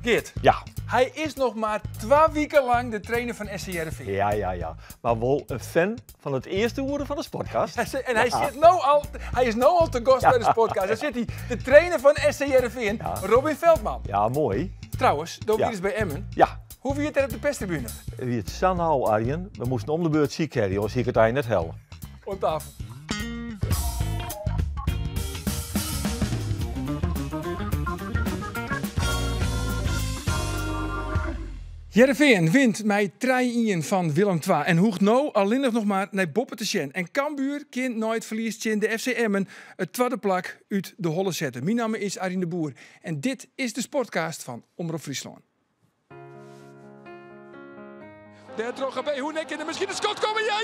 Geert, Ja, hij is nog maar 2 weken lang de trainer van SC Heerenveen. ja. Maar wel een fan van het eerste woorden van de sportcast. En hij is nou al te gast bij de Sportcast. Daar zit hij, de trainer van SC Heerenveen, Ja. Robin Veldman. Ja, mooi. Trouwens, Doop Ja. is bij Emmen. Ja, Hoe viert het op de perstribune? wie het zo nou, Arjen. We moesten om de beurt ziek hebben, jongens. Zie ik het eigenlijk net hel. Op tafel. Heerenveen wint met 3-1 van Willem II en hoeft nou alleen nog maar naar Boppen te zien. En Cambuur kind nooit verliest in de FC Emmen het tweede plak uit de holle zetten. Mijn naam is Arjen de Boer en dit is de Sportcast van Omroep Friesland. Daar trok bij Hoenek en misschien een schot komen. Ja.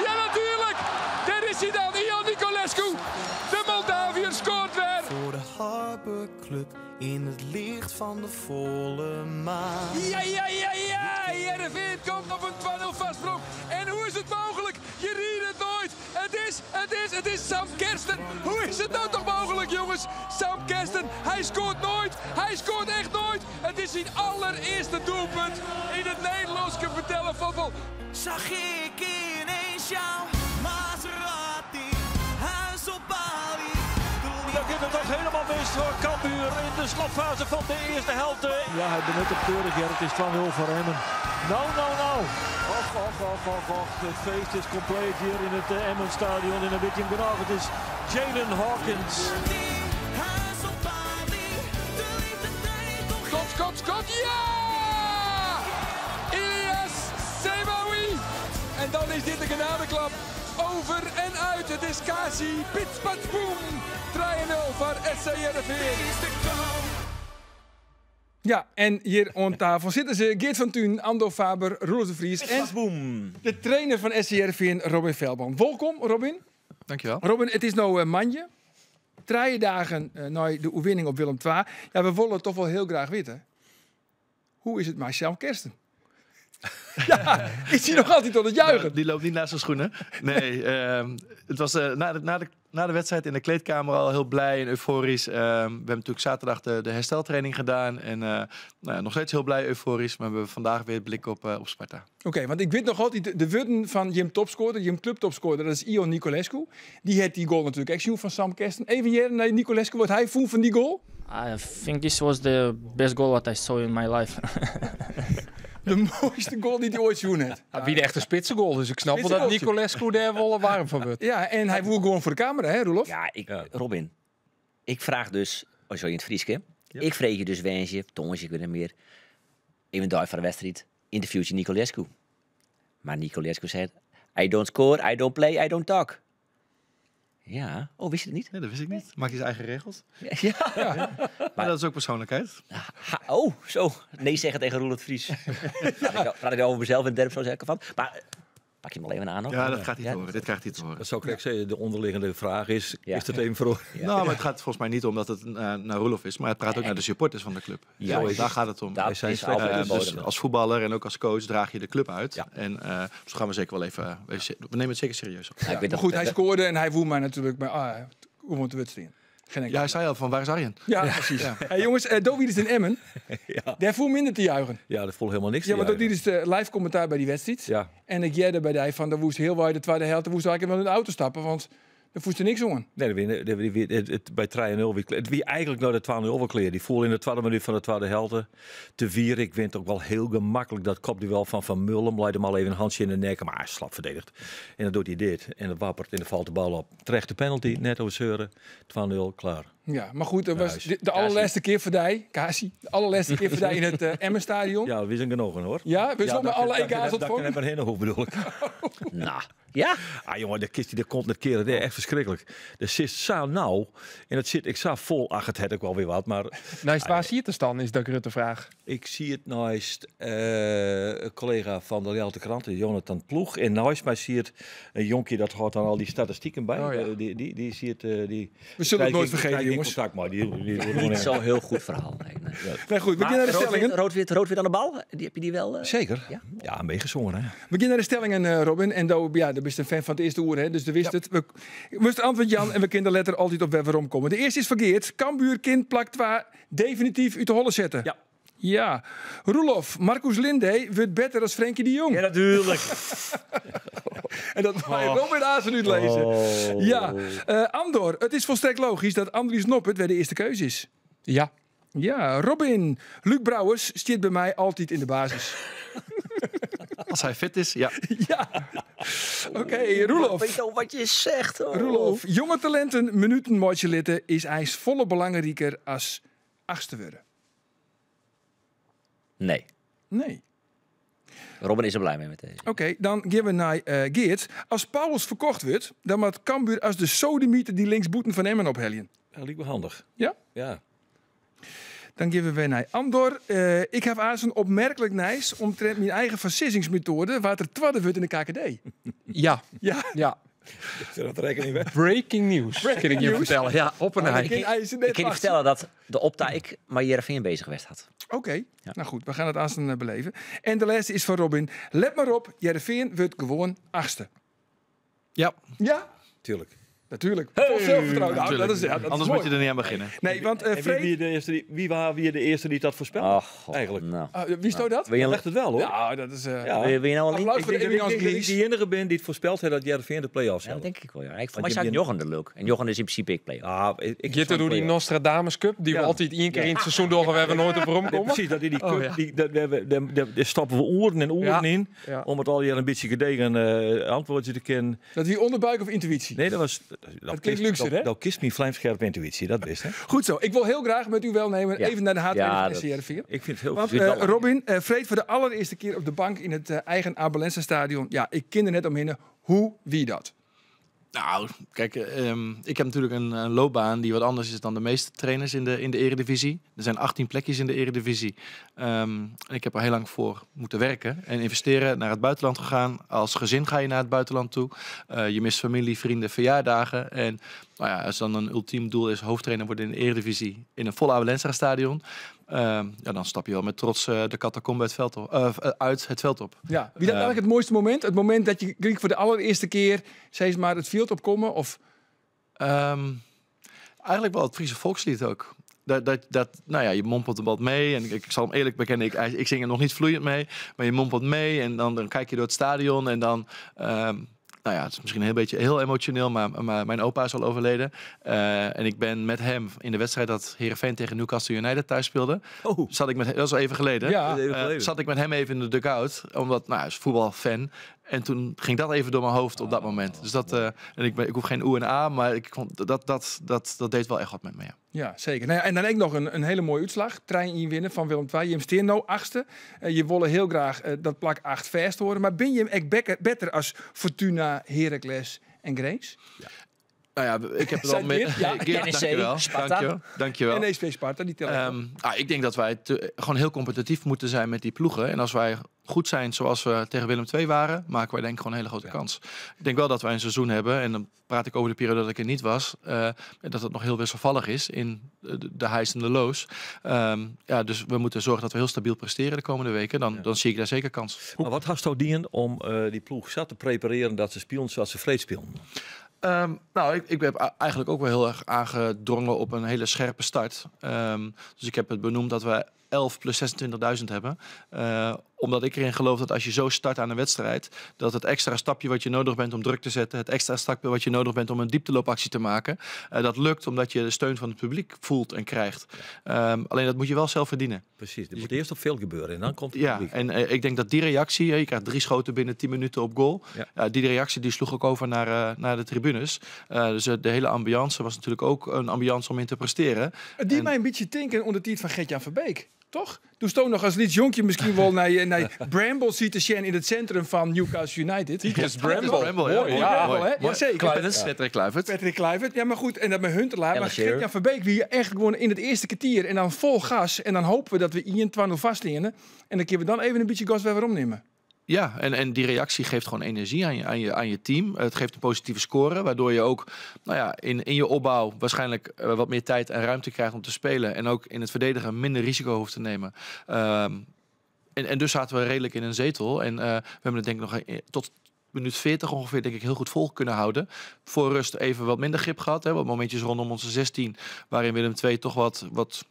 Ja, natuurlijk. Daar is hij dan, Ion Nicolescu. De Moldaviër scoort weer. Voor de Harbor Club in het licht van de volle maan. Ja. Heerenveen komt op een 2-0 vastsprong. En hoe is het mogelijk? Je riet het nooit. Het is Sam Kersten. Hoe is het nou toch mogelijk, jongens? Sam Kersten, hij scoort nooit. Hij scoort echt nooit. Het is zijn allereerste doelpunt in het Nederlands vertellen voetbal. Zag ik ineens jouw Maserati, huis op Bali. Dan gaat het toch helemaal mis voor Cambuur in de slotfase van de eerste helft. Ja, hij benut het keurig. Ja, het is 2-0 voor Emmen. Nou. Och. Het feest is compleet hier in het Emmen-stadion in een beetje graag. Het is Jalen Hawkins. Huis op Bali, de liefde deed nog Schot, ja! Ilias Semaoui. En dan is dit de genadeklap. Over en uit. Het is Kasi Pitspatsboom. 3-0 voor SC Heerenveen. is de kans. Ja, en hier aan tafel zitten ze Geert van Thun, Ando Faber, Roelof de Vries en de trainer van SC Heerenveen, Robin Veldman. Welkom, Robin. Dankjewel. Robin, het is nou manje. 3 dagen na de overwinning op Willem II. Ja, we willen toch wel heel graag weten. Hoe is het met Sam Kersten? Ja, is hij nog altijd tot het juichen? Die loopt niet naast zijn schoenen. Nee, het was na de wedstrijd in de kleedkamer al heel blij en euforisch. We hebben natuurlijk zaterdag de hersteltraining gedaan. En nog steeds heel blij, euforisch. Maar we hebben vandaag weer het blik op Sparta. Oké, want ik weet nog altijd de woorden van Jim Topscorer, Jim Club Topscorer, dat is Ion Nicolescu. Die had die goal natuurlijk echt zien van Sam Kersten. Even hier naar Nicolescu, wat hij voelt van die goal. I think this was the best goal what I saw in my life. De mooiste goal die hij ooit zien heeft. Wie de echte spitsengoal, dus ik snap wel dat Spitsengoaltje. Nicolescu daar wel warm van wordt. Ja, en hij woel gewoon voor de camera, hè, Roelof? Ja, Robin, ik vraag dus, zo in het Frieske, ik vreeg je dus wensje, tongetje, ik weet het meer, even daar van de wedstrijd, interviewtje Nicolescu. Maar Nicolescu zei, I don't score, I don't play, I don't talk. Ja, oh, wist je het niet? Nee, dat wist ik niet. Maak je zijn eigen regels. Ja. Maar dat is ook persoonlijkheid. Oh, zo. Nee zeggen tegen Roelof Vries. Praat ik over mezelf in het derde zo zeggen van. Maar pak je hem al even aan nog. Ja, dat gaat hij te horen. Dit krijgt hij te horen. Dat zou ik zeggen, de onderliggende vraag is dat even voor... Nou, maar het gaat volgens mij niet om dat het naar Roelof is. Maar het praat ook naar de supporters van de club. Ja, Daar gaat het om. Dat zijn is slecht. altijd Dus bodem. als voetballer en ook als coach draag je de club uit. Ja. En dus gaan we zeker wel even... We nemen het zeker serieus op. Ja, ik weet Maar nog- goed, hij scoorde en hij woel mij natuurlijk bij gewoon te wedstrijd. Geen enkel. Ja, hij zei al van waar is Arjen? Ja, precies. Hey, jongens, Dowie is in Emmen. Daar voel minder te juichen. Ja, dat voelt helemaal niks. Ja, te want dat juichen. is de live commentaar bij die wedstrijd. Ja. En ik jij bij die van, dan woest heel waar de tweede helft, dan woest eigenlijk wel in de auto stappen, want dan voest er niks om. Nee, bij 3-0. Het wie eigenlijk naar de 2-0 verkleed. Die voel in de tweede minuut van de tweede helft te vieren. Ik vind ook wel heel gemakkelijk dat kopduel van Mullen. Leid hem al even een handje in de nek, maar hij is slap verdedigd. En dan doet hij dit. En dan wappert en dan valt de bal op. Terecht de penalty, net over zeuren. 2-0, klaar. Ja, maar goed, dat was Juist. de allerlaatste keer voor die, Kasi, de allerlaatste keer voor die in het Emmenstadion. Ja, we zijn genoegen hoor. Ja, we zullen alle EK's Dat kan ontvangen. even heen hoe bedoel ik. Nou, ja? Ah jongen, de kist die er komt net keren, dat is echt verschrikkelijk. Er zit zo nauw en het zit, ik zag vol, het had ook wel weer wat, maar Naast waar zie je het er dan, is de grote vraag. ik zie het naast een collega van de Realte Kranten, Jonathan Ploeg, en naast mij zie het een jonkje dat hoort dan al die statistieken bij. Oh, ja. Die zie het, die. We zullen het nooit krijg vergeten, je jongens. contact, maar die Niet zo'n heel goed verhaal. Nee. Nee, goed, we beginnen naar de stellingen. Rood-wit aan de bal, heb je die wel? Zeker. Ja? Ja, meegezongen, hè. We beginnen naar de stellingen, Robin. En daar ben je een fan van het eerste uur, hè? Dus je wist het. We moesten antwoord Jan en we kunnen de letter altijd op waarom komen. De eerste is verkeerd. Cambuur kind plak 2 definitief uit de holle zetten. Ja. Ja. Roelof, Marcus Linde wordt beter als Frenkie de Jong. Ja, natuurlijk. En dat ga je Robin Azen uitlezen. Ja. Andor, het is volstrekt logisch dat Andries Noppert weer de eerste keuze is. Ja. Ja, Robin. Luc Brouwers zit bij mij altijd in de basis. Als hij fit is, ja. Ja. Oké, Roelof. Weet je al wat je zegt? Oh. Roelof, jonge talenten minuten moduleren is ijs volle belangrijker als 8e worden. Nee. Nee. Robin is er blij mee met deze. Oké, dan gaan we naar Geert. Als Paulus verkocht wordt, dan moet Cambuur als de sodemieter die linksboeten van Emmen opheljen. Dat lijkt me handig. Ja? Ja. Dan gaan we weer naar Andor. Ik heb als een opmerkelijk nice omtrent mijn eigen versissingsmethode waar er twadden wordt in de KKD. Ja. Ja. Ja. Dat rekening weg. Breaking news. Kan ik je vertellen. Ja, op en Ik hij. Ik kan je vertellen dat de Opta ik maar Heerenveen bezig geweest had. Oké, nou goed, we gaan het aan beleven. En de laatste is van Robin. Let maar op, Heerenveen wordt gewoon 8e. Ja, Ja, Tuurlijk. natuurlijk. Vol zelfvertrouwen. Nou, dat is, ja, dat is anders mooi. moet je er niet aan beginnen. Nee, want En Freek... wie waren de eerste die dat voorspelde? Oh, God, Eigenlijk. Nou. Wie stond dat? Wil je, Legt het wel, hoor. Ja, dat is... Ja. wil je nou een link? Applaus Ik voor de denk Emilians dat ik Gries. de enige ben die het voorspeld heeft dat Heerenveen de play-offs Ja, had. dat denk ik wel. Ja. Ik, voor Want mij je staat bent- Jochen er leuk. En Jochen is in principe ik play. Gitte door die Nostradamus Cup, die we altijd 1 keer in het seizoen door we hebben nooit op Nee, komen. precies, dat die cup, Oh, ja. daar stoppen we oren en oren Ja. in. Ja. Om het al hier een beetje gedegen antwoordje te kennen. Dat wie onderbuik of intuïtie? Nee, dat was... klinkt luxer, hè? Dat kist mijn vlijmscherpe intuïtie, dat wist hè. Goed zo. Ik wil heel graag met u welnemen Ja. even naar de H2 Ja, van dat- SC Heerenveen. Ik vind het heel Want Duurt wel lang. Robin, Freek voor de allereerste keer op de bank in het eigen Abelense stadion. Ja, ik ken er net omheen. Hoe, wie dat? Nou, kijk, ik heb natuurlijk een loopbaan die wat anders is dan de meeste trainers in de Eredivisie. Er zijn 18 plekjes in de Eredivisie. En ik heb er heel lang voor moeten werken en investeren, naar het buitenland gegaan. Als gezin ga je naar het buitenland toe. Je mist familie, vrienden, verjaardagen. En nou ja, als dan een ultiem doel is hoofdtrainer worden in de Eredivisie in een volle Abelense stadion. Ja, dan stap je wel met trots de catacombe uit het veld op. Ja, wie dat eigenlijk het mooiste moment? Het moment dat je Griek voor de allereerste keer, zeg maar, het veld opkomen? Of... Eigenlijk wel het Friese volkslied ook. Nou ja, je mompelt er wat mee. En ik zal hem eerlijk bekennen, ik zing er nog niet vloeiend mee. Maar je mompelt mee en dan kijk je door het stadion. En dan, nou ja, het is misschien heel emotioneel, maar mijn opa is al overleden. En ik ben met hem in de wedstrijd dat Heerenveen tegen Newcastle United thuis speelde. Zat ik met, dat is al even geleden. Ja. Zat ik met hem even in de dugout. Omdat, nou, hij is voetbalfan. En toen ging dat even door mijn hoofd op dat moment. Dus dat, en ik hoef geen oe en a, maar ik vond dat deed wel echt wat met me. Ja. Ja, zeker. Nou ja, en dan ook nog een hele mooie uitslag. Trein inwinnen van Willem II. Je steert nou 8e. Je wilde heel graag dat plak 8 vast horen. Maar ben je hem echt beter als Fortuna, Heracles en Grace? Ja. Nou ja, ik heb het al Zijn met... dit? Ja, Geert, dankjewel. Sparta. Dankjewel. En SP Sparta, die tellen. Ik denk dat wij gewoon heel competitief moeten zijn met die ploegen. En als wij goed zijn zoals we tegen Willem II waren, maken wij denk ik gewoon een hele grote kans. Ik denk wel dat wij een seizoen hebben, en dan praat ik over de periode dat ik er niet was, dat het nog heel wisselvallig is in de highs en de lows. Dus we moeten zorgen dat we heel stabiel presteren de komende weken. Dan zie ik daar zeker kans. Maar wat had je dien om die ploeg zat te prepareren dat ze spelen zoals ze vreed spelen? Ik heb eigenlijk ook wel heel erg aangedrongen op een hele scherpe start. Dus ik heb het benoemd dat we 11 plus 26.000 hebben. Omdat ik erin geloof dat als je zo start aan een wedstrijd, dat het extra stapje wat je nodig bent om druk te zetten, het extra stapje wat je nodig bent om een diepteloopactie te maken, dat lukt omdat je de steun van het publiek voelt en krijgt. Alleen dat moet je wel zelf verdienen. Precies, er moet eerst op veel gebeuren en dan komt het Ja, publiek. en ik denk dat die reactie, je krijgt 3 schoten binnen 10 minuten op goal. Ja. Die reactie die sloeg ook over naar de tribunes. Dus de hele ambiance was natuurlijk ook een ambiance om in te presteren. Die mij een beetje tinken onder de tijd van Gert-Jan Verbeek. Toch? Toen stond nog als Lieds Jonkje misschien wel naar Bramble ziet te zien in het centrum van Newcastle United. Titus Bramble. Bramble, ja. Mooi, Mooi, ja. mooi. Hè? Ja, zeker. Patrick Kluivert. Patrick Kluivert. Ja, maar goed. En dat met Huntelaar. Maar Ellen Shearer. Gert-Jan Verbeek wie echt gewoon in het eerste kwartier en dan vol gas. En dan hopen we dat we 1-2-0 vastliggen. En dan kunnen we dan even een beetje gas weer omnemen. Ja, en die reactie geeft gewoon energie aan je team. Het geeft een positieve score, waardoor je ook in je opbouw waarschijnlijk wat meer tijd en ruimte krijgt om te spelen. En ook in het verdedigen minder risico hoeft te nemen. En dus zaten we redelijk in een zetel. En we hebben het denk ik nog tot minuut 40 ongeveer denk ik heel goed vol kunnen houden. Voor rust even wat minder grip gehad. Hè, wat momentjes rondom onze 16, waarin Willem II toch wat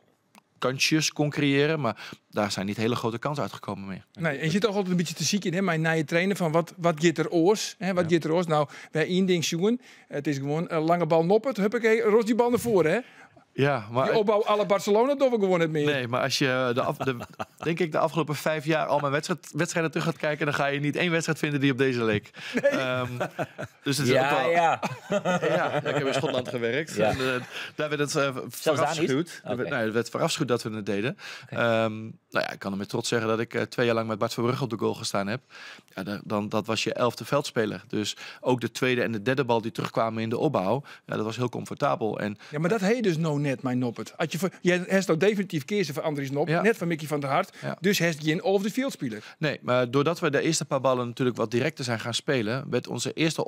kansjes kon creëren, maar daar zijn niet hele grote kansen uitgekomen meer. Nee, en je zit toch altijd een beetje te ziek in, hè? Maar na je trainen van wat gaat er oors? Hè? Wat gaat er oors? Nou, bij één ding zoeken. Het is gewoon een lange bal noppert. Huppakee, rost die bal naar voren, hè? Ja, maar die opbouw alle Barcelona doen we gewoon niet meer. Nee, maar als je denk ik de afgelopen 5 jaar al mijn wedstrijden terug gaat kijken, dan ga je niet één wedstrijd vinden die op deze leek. Nee. Dus het is ook wel... Ja, ik heb in Schotland gewerkt. Ja. En, daar werd het verafschuwd. Okay. Nee, het werd verafschuwd dat we het deden. Okay. Ik kan er met trots zeggen dat ik 2 jaar lang met Bart Verbrugge op de goal gestaan heb. Ja, dat was je 11e veldspeler. Dus ook de tweede en de derde bal die terugkwamen in de opbouw, dat was heel comfortabel. En, ja, maar dat heet dus net mijn noppert. Je hebt ook definitief kiezen voor Andries Nop, net van Mickey van der Hart. Ja. Dus heeft je een off-the-field speler. Nee, maar doordat we de eerste paar ballen natuurlijk wat directer zijn gaan spelen, werd onze eerste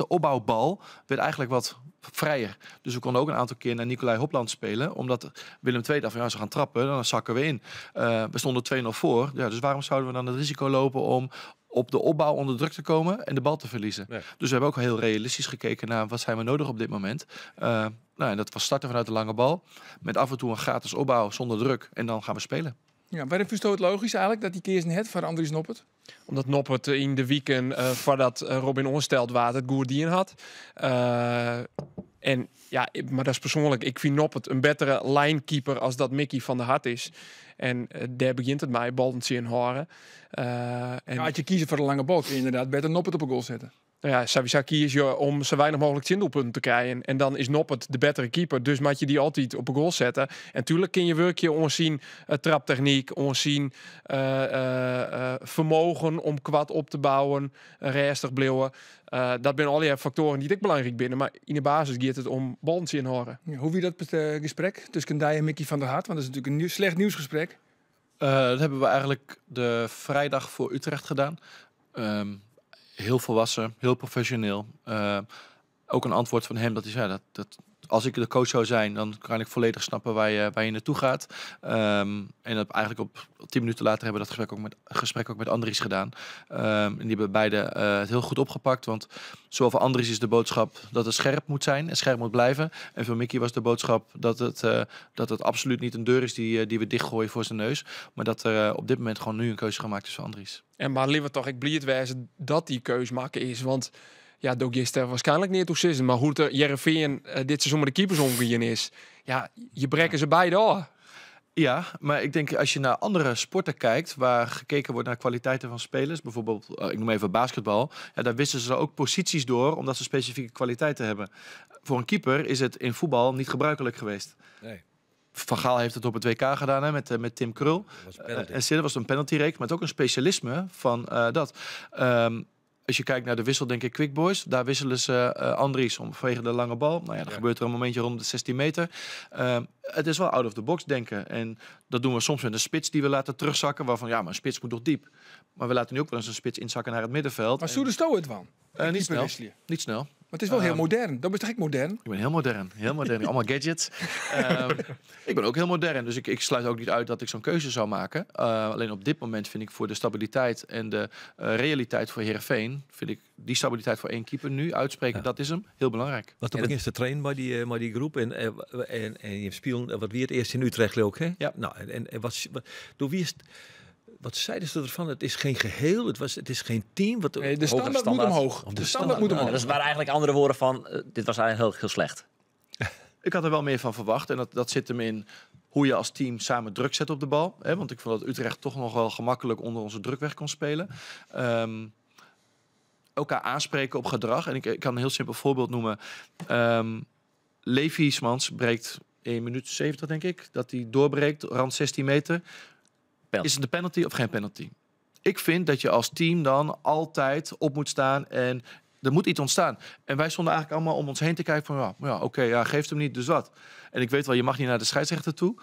opbouwbal werd eigenlijk wat vrijer. Dus we konden ook een aantal keer naar Nicolai Hopland spelen, omdat Willem II dacht van ze gaan trappen, dan zakken we in. We stonden 2-0 voor, dus waarom zouden we dan het risico lopen om op de opbouw onder druk te komen en de bal te verliezen? Nee. Dus we hebben ook heel realistisch gekeken naar wat zijn we nodig op dit moment. En dat was starten vanuit de lange bal, met af en toe een gratis opbouw zonder druk en dan gaan we spelen. Ja, waarom verstoot het logisch eigenlijk dat die keer het voor Andries Noppert? Omdat Noppert in de weekend voordat Robin ongesteld was het Goerdien had. Maar dat is persoonlijk. Ik vind Noppert een betere linekeeper als dat Mickey van der Hart is. En daar begint het mij, baltens in horen. Als je kiezen voor een lange bal, kun je inderdaad beter Noppert op een goal zetten. Nou ja, Savisa kies je om zo weinig mogelijk zindoelpunten te krijgen. En dan is Noppert de betere keeper. Dus moet je die altijd op een goal zetten. En tuurlijk kun je werkje onzien traptechniek, onzien vermogen om kwad op te bouwen, restig blijven. Dat zijn alle factoren die ik belangrijk vinden. Maar in de basis gaat het om balans in horen. Ja, hoe wie dat gesprek tussen Dij en Mickey van der Hart? Want dat is natuurlijk een slecht nieuwsgesprek. Dat hebben we eigenlijk de vrijdag voor Utrecht gedaan. Heel volwassen, heel professioneel. Ook een antwoord van hem dat hij zei dat als ik de coach zou zijn, dan kan ik volledig snappen waar je naartoe gaat. En dat eigenlijk op 10 minuten later hebben we dat gesprek ook met Andries gedaan. En die hebben beide het heel goed opgepakt. Want zowel voor Andries is de boodschap dat het scherp moet zijn en scherp moet blijven. En voor Mickey was de boodschap dat het absoluut niet een deur is die we dichtgooien voor zijn neus. Maar dat er op dit moment gewoon nu een keuze gemaakt is voor Andries. En maar liever toch, ik blijf het wijzen dat die keuze maken is. Want ja, Doug is er waarschijnlijk niet toe zitten. Maar hoe het Jereveen dit seizoen met de keepers omgegaan is. Ja, je brekken ze beide af. Ja, maar ik denk als je naar andere sporten kijkt, waar gekeken wordt naar kwaliteiten van spelers, bijvoorbeeld, ik noem even basketbal, daar wisten ze ook posities door, omdat ze specifieke kwaliteiten hebben. Voor een keeper is het in voetbal niet gebruikelijk geweest. Nee. Van Gaal heeft het op het WK gedaan met Tim Krul. En Sidder was een penaltyreeks, maar ook een specialisme van dat. Als je kijkt naar de wissel, denk ik, Quick Boys. Daar wisselen ze Andries vanwege de lange bal. Nou ja, dan gebeurt er een momentje rond de 16 meter. Het is wel out of the box denken. En dat doen we soms met een spits die we laten terugzakken. Waarvan, ja, maar een spits moet toch diep. Maar we laten nu ook wel eens een spits inzakken naar het middenveld. Maar Soede Stoot het van? Niet snel. Niet snel. Maar het is wel heel modern. Dat is toch ik modern? Ik ben heel modern. Heel modern. Allemaal gadgets. Ik ben ook heel modern. Dus ik sluit ook niet uit dat ik zo'n keuze zou maken. Alleen op dit moment vind ik voor de stabiliteit en de realiteit voor Heerenveen, vind ik die stabiliteit voor 1 keeper nu uitspreken, dat is hem heel belangrijk. Wat toen begint te trainen bij die groep en je speelt wat wie het eerst in Utrecht ook, hè? Ja. Nou, en door wie is wat zeiden ze ervan? Het is geen geheel, het is geen team. Nee, de standaard moet omhoog. De standaard moet omhoog. Dat waren eigenlijk andere woorden van, dit was eigenlijk heel slecht. Ik had er wel meer van verwacht. En dat zit hem in hoe je als team samen druk zet op de bal. Want ik vond dat Utrecht toch nog wel gemakkelijk onder onze druk weg kon spelen. Elkaar aanspreken op gedrag. En ik kan een heel simpel voorbeeld noemen. Levi Ismans breekt 1 minuut 70, denk ik. Dat hij doorbreekt, rand 16 meter. Is het een penalty of geen penalty? Ik vind dat je als team dan altijd op moet staan en er moet iets ontstaan. En wij stonden eigenlijk allemaal om ons heen te kijken van oké, geeft hem niet, dus wat? En ik weet wel, je mag niet naar de scheidsrechter toe.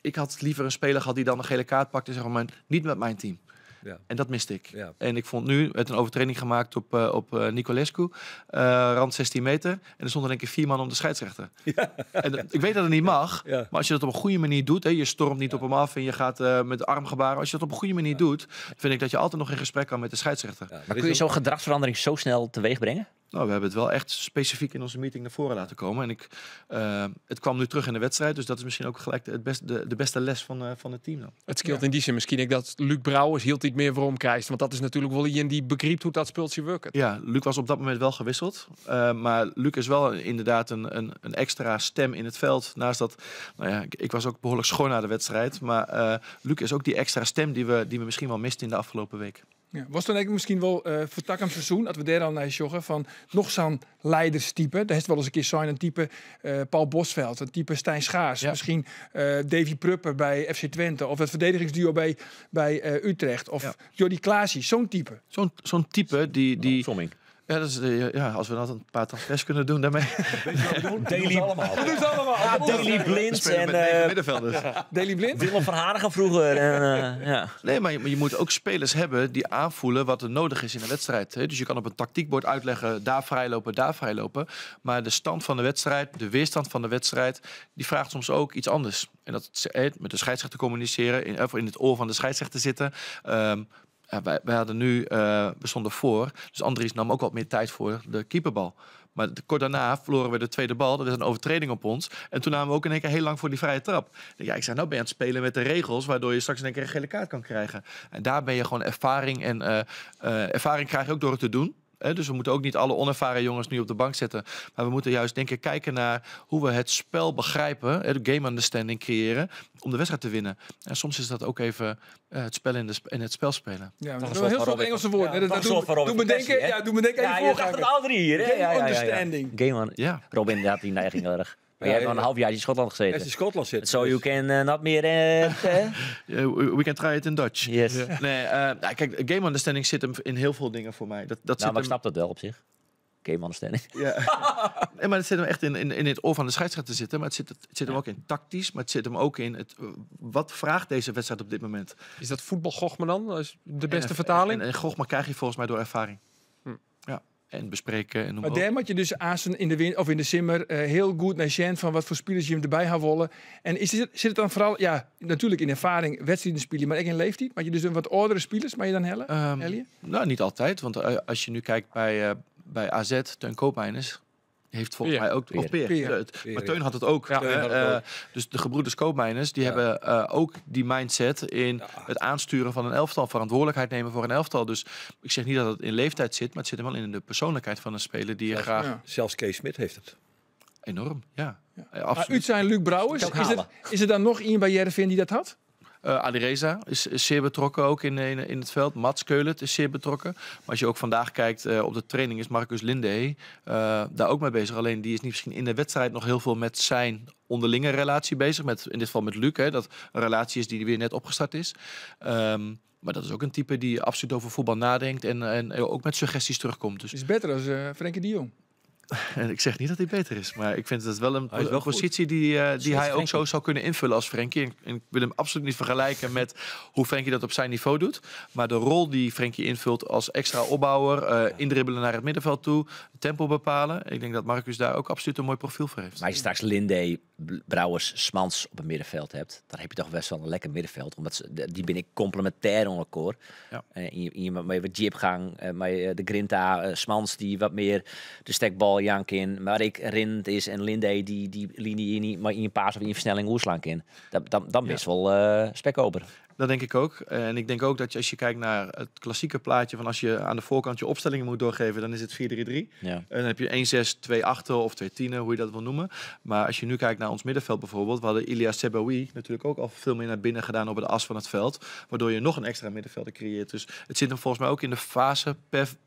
Ik had liever een speler gehad die dan een gele kaart pakt en zegt, maar niet met mijn team. Ja. En dat miste ik. Ja. En ik vond nu het een overtreding gemaakt op Nicolescu. Rand 16 meter. En er stonden denk ik 4 man om de scheidsrechter. Ja. En ik weet dat het niet mag. Ja. Maar als je dat op een goede manier doet. Hè, je stormt niet op hem af en je gaat met armgebaren. Als je dat op een goede manier doet. Vind ik dat je altijd nog in gesprek kan met de scheidsrechter. Ja, Maar kun je zo'n gedragsverandering zo snel teweeg brengen? Nou, we hebben het wel echt specifiek in onze meeting naar voren laten komen. En het kwam nu terug in de wedstrijd. Dus dat is misschien ook gelijk de beste les van het team dan. Het scheelt in die zin misschien ik dat Luc Brouwers hield iets meer voor hem krijgt. Want dat is natuurlijk wel iemand die begrijpt hoe dat speeltje werkt. Ja, Luc was op dat moment wel gewisseld. Maar Luc is wel inderdaad een extra stem in het veld. Naast dat, nou ja, ik was ook behoorlijk schoon na de wedstrijd. Maar Luc is ook die extra stem die we misschien wel misten in de afgelopen week. Ja, was dan eigenlijk misschien wel voor Takkum seizoen, dat we daar al naar joggen, van nog zo'n leiderstype. Daar is wel eens een keer zijn een type Paul Bosveld, een type Stijn Schaars. Ja. Misschien Davy Prupper bij FC Twente. Of het verdedigingsduo bij Utrecht. Of Jordi Klaasie, zo'n type. Zo'n type die Somming. ja, dat is, als we dat een paar transfers kunnen doen daarmee. Daily allemaal. Dat doen ze allemaal. Ja, Daily Blind Spelen met en 9 middenvelders. Daily Blind. Willem van Hanegem vroeger. Ja. Nee, maar je moet ook spelers hebben die aanvoelen wat er nodig is in een wedstrijd. Hè? Dus je kan op een tactiekbord uitleggen, daar vrijlopen. Maar de stand van de wedstrijd, de weerstand van de wedstrijd, die vraagt soms ook iets anders. En dat met de scheidsrechter communiceren, in het oor van de scheidsrechter zitten. Wij hadden nu, we stonden voor, dus Andries nam ook wat meer tijd voor de keeperbal. Maar kort daarna verloren we de tweede bal. Er was een overtreding op ons. En toen namen we ook in één keer heel lang voor die vrije trap. Ik zei, nou ben je aan het spelen met de regels, waardoor je straks in één keer een gele kaart kan krijgen. En daar ben je gewoon ervaring. En ervaring krijg je ook door het te doen. Dus we moeten ook niet alle onervaren jongens nu op de bank zetten. Maar we moeten juist denk ik kijken naar hoe we het spel begrijpen. De game understanding creëren om de wedstrijd te winnen. En soms is dat ook even het spel in het spel spelen. Ja, dat is wel heel veel Engelse woorden. Ja, doe me denken aan je je dacht het al 3 hier. Hè? Game understanding. Game on. Robin had die neiging heel erg. Maar jij hebt nog een half jaar in Schotland gezeten. Als je in Schotland zit. So you can not meer... We can try it in Dutch. Yes. Nee, kijk, game understanding zit hem in heel veel dingen voor mij. Maar ik snap dat wel op zich. Game understanding. Ja. Nee, maar het zit hem echt in het oor van de scheidsrechter zitten. Maar het zit hem ook in tactisch. Maar het zit hem ook in wat vraagt deze wedstrijd op dit moment. Is dat voetbalgochme dan? Is de beste vertaling? En gochme krijg je volgens mij door ervaring. Ja. En bespreken. En maar daar moet je dus aanstaan in de simmer heel goed naar Jen van wat voor spelers je hem erbij gaan willen. En zit het dan vooral, ja, natuurlijk in ervaring, wedstrijden spelen, maar ook in leeftijd. Maar je dus een wat oudere spelers, maar je dan hellen? Nou, niet altijd. Want als je nu kijkt bij AZ, Teun Koopmeiners heeft volgens mij ook... Of Peer. Maar Teun had het ook. Dus de gebroeders Koopmeiners, die hebben ook die mindset in het aansturen van een elftal. Verantwoordelijkheid nemen voor een elftal. Dus ik zeg niet dat het in leeftijd zit, maar het zit er wel in de persoonlijkheid van een speler die je graag... Ja. Zelfs Kees Smit heeft het. Enorm, ja. Maar u zijn Luc Brouwers. Is er dan nog iemand bij Jereveen die dat had? Alireza is zeer betrokken ook in het veld. Mats Keulet is zeer betrokken. Maar als je ook vandaag kijkt op de training is Marcus Linde daar ook mee bezig. Alleen die is niet misschien in de wedstrijd nog heel veel met zijn onderlinge relatie bezig. In dit geval met Luc. Dat een relatie is die weer net opgestart is. Maar dat is ook een type die absoluut over voetbal nadenkt. En ook met suggesties terugkomt. Dus is beter dan Frenkie de Jong. En ik zeg niet dat hij beter is, maar ik vind het wel een positie die hij ook zo zou kunnen invullen als Frenkie. En ik wil hem absoluut niet vergelijken met hoe Frenkie dat op zijn niveau doet. Maar de rol die Frenkie invult als extra opbouwer, indribbelen naar het middenveld toe, tempo bepalen. Ik denk dat Marcus daar ook absoluut een mooi profiel voor heeft. Maar als je straks Linde, Brouwers, Smans op het middenveld hebt, dan heb je toch best wel een lekker middenveld. Omdat die ben ik complementair onder elkaar. Ja. Met Jipgang, de Grinta, Smans die wat meer de stekbal Jankin, maar ik Rind is en Linde die linie in, maar in een paas of in een versnelling oerslank in. Dan best wel spekkoper. Dat denk ik ook. En ik denk ook dat als je kijkt naar het klassieke plaatje van als je aan de voorkant je opstellingen moet doorgeven, dan is het 4-3-3. Ja. En dan heb je 1-6, 2 achter of 2 10, hoe je dat wil noemen. Maar als je nu kijkt naar ons middenveld bijvoorbeeld, we hadden Ilias Seboui natuurlijk ook al veel meer naar binnen gedaan op de as van het veld, waardoor je nog een extra middenvelder creëert. Dus het zit hem volgens mij ook in de fase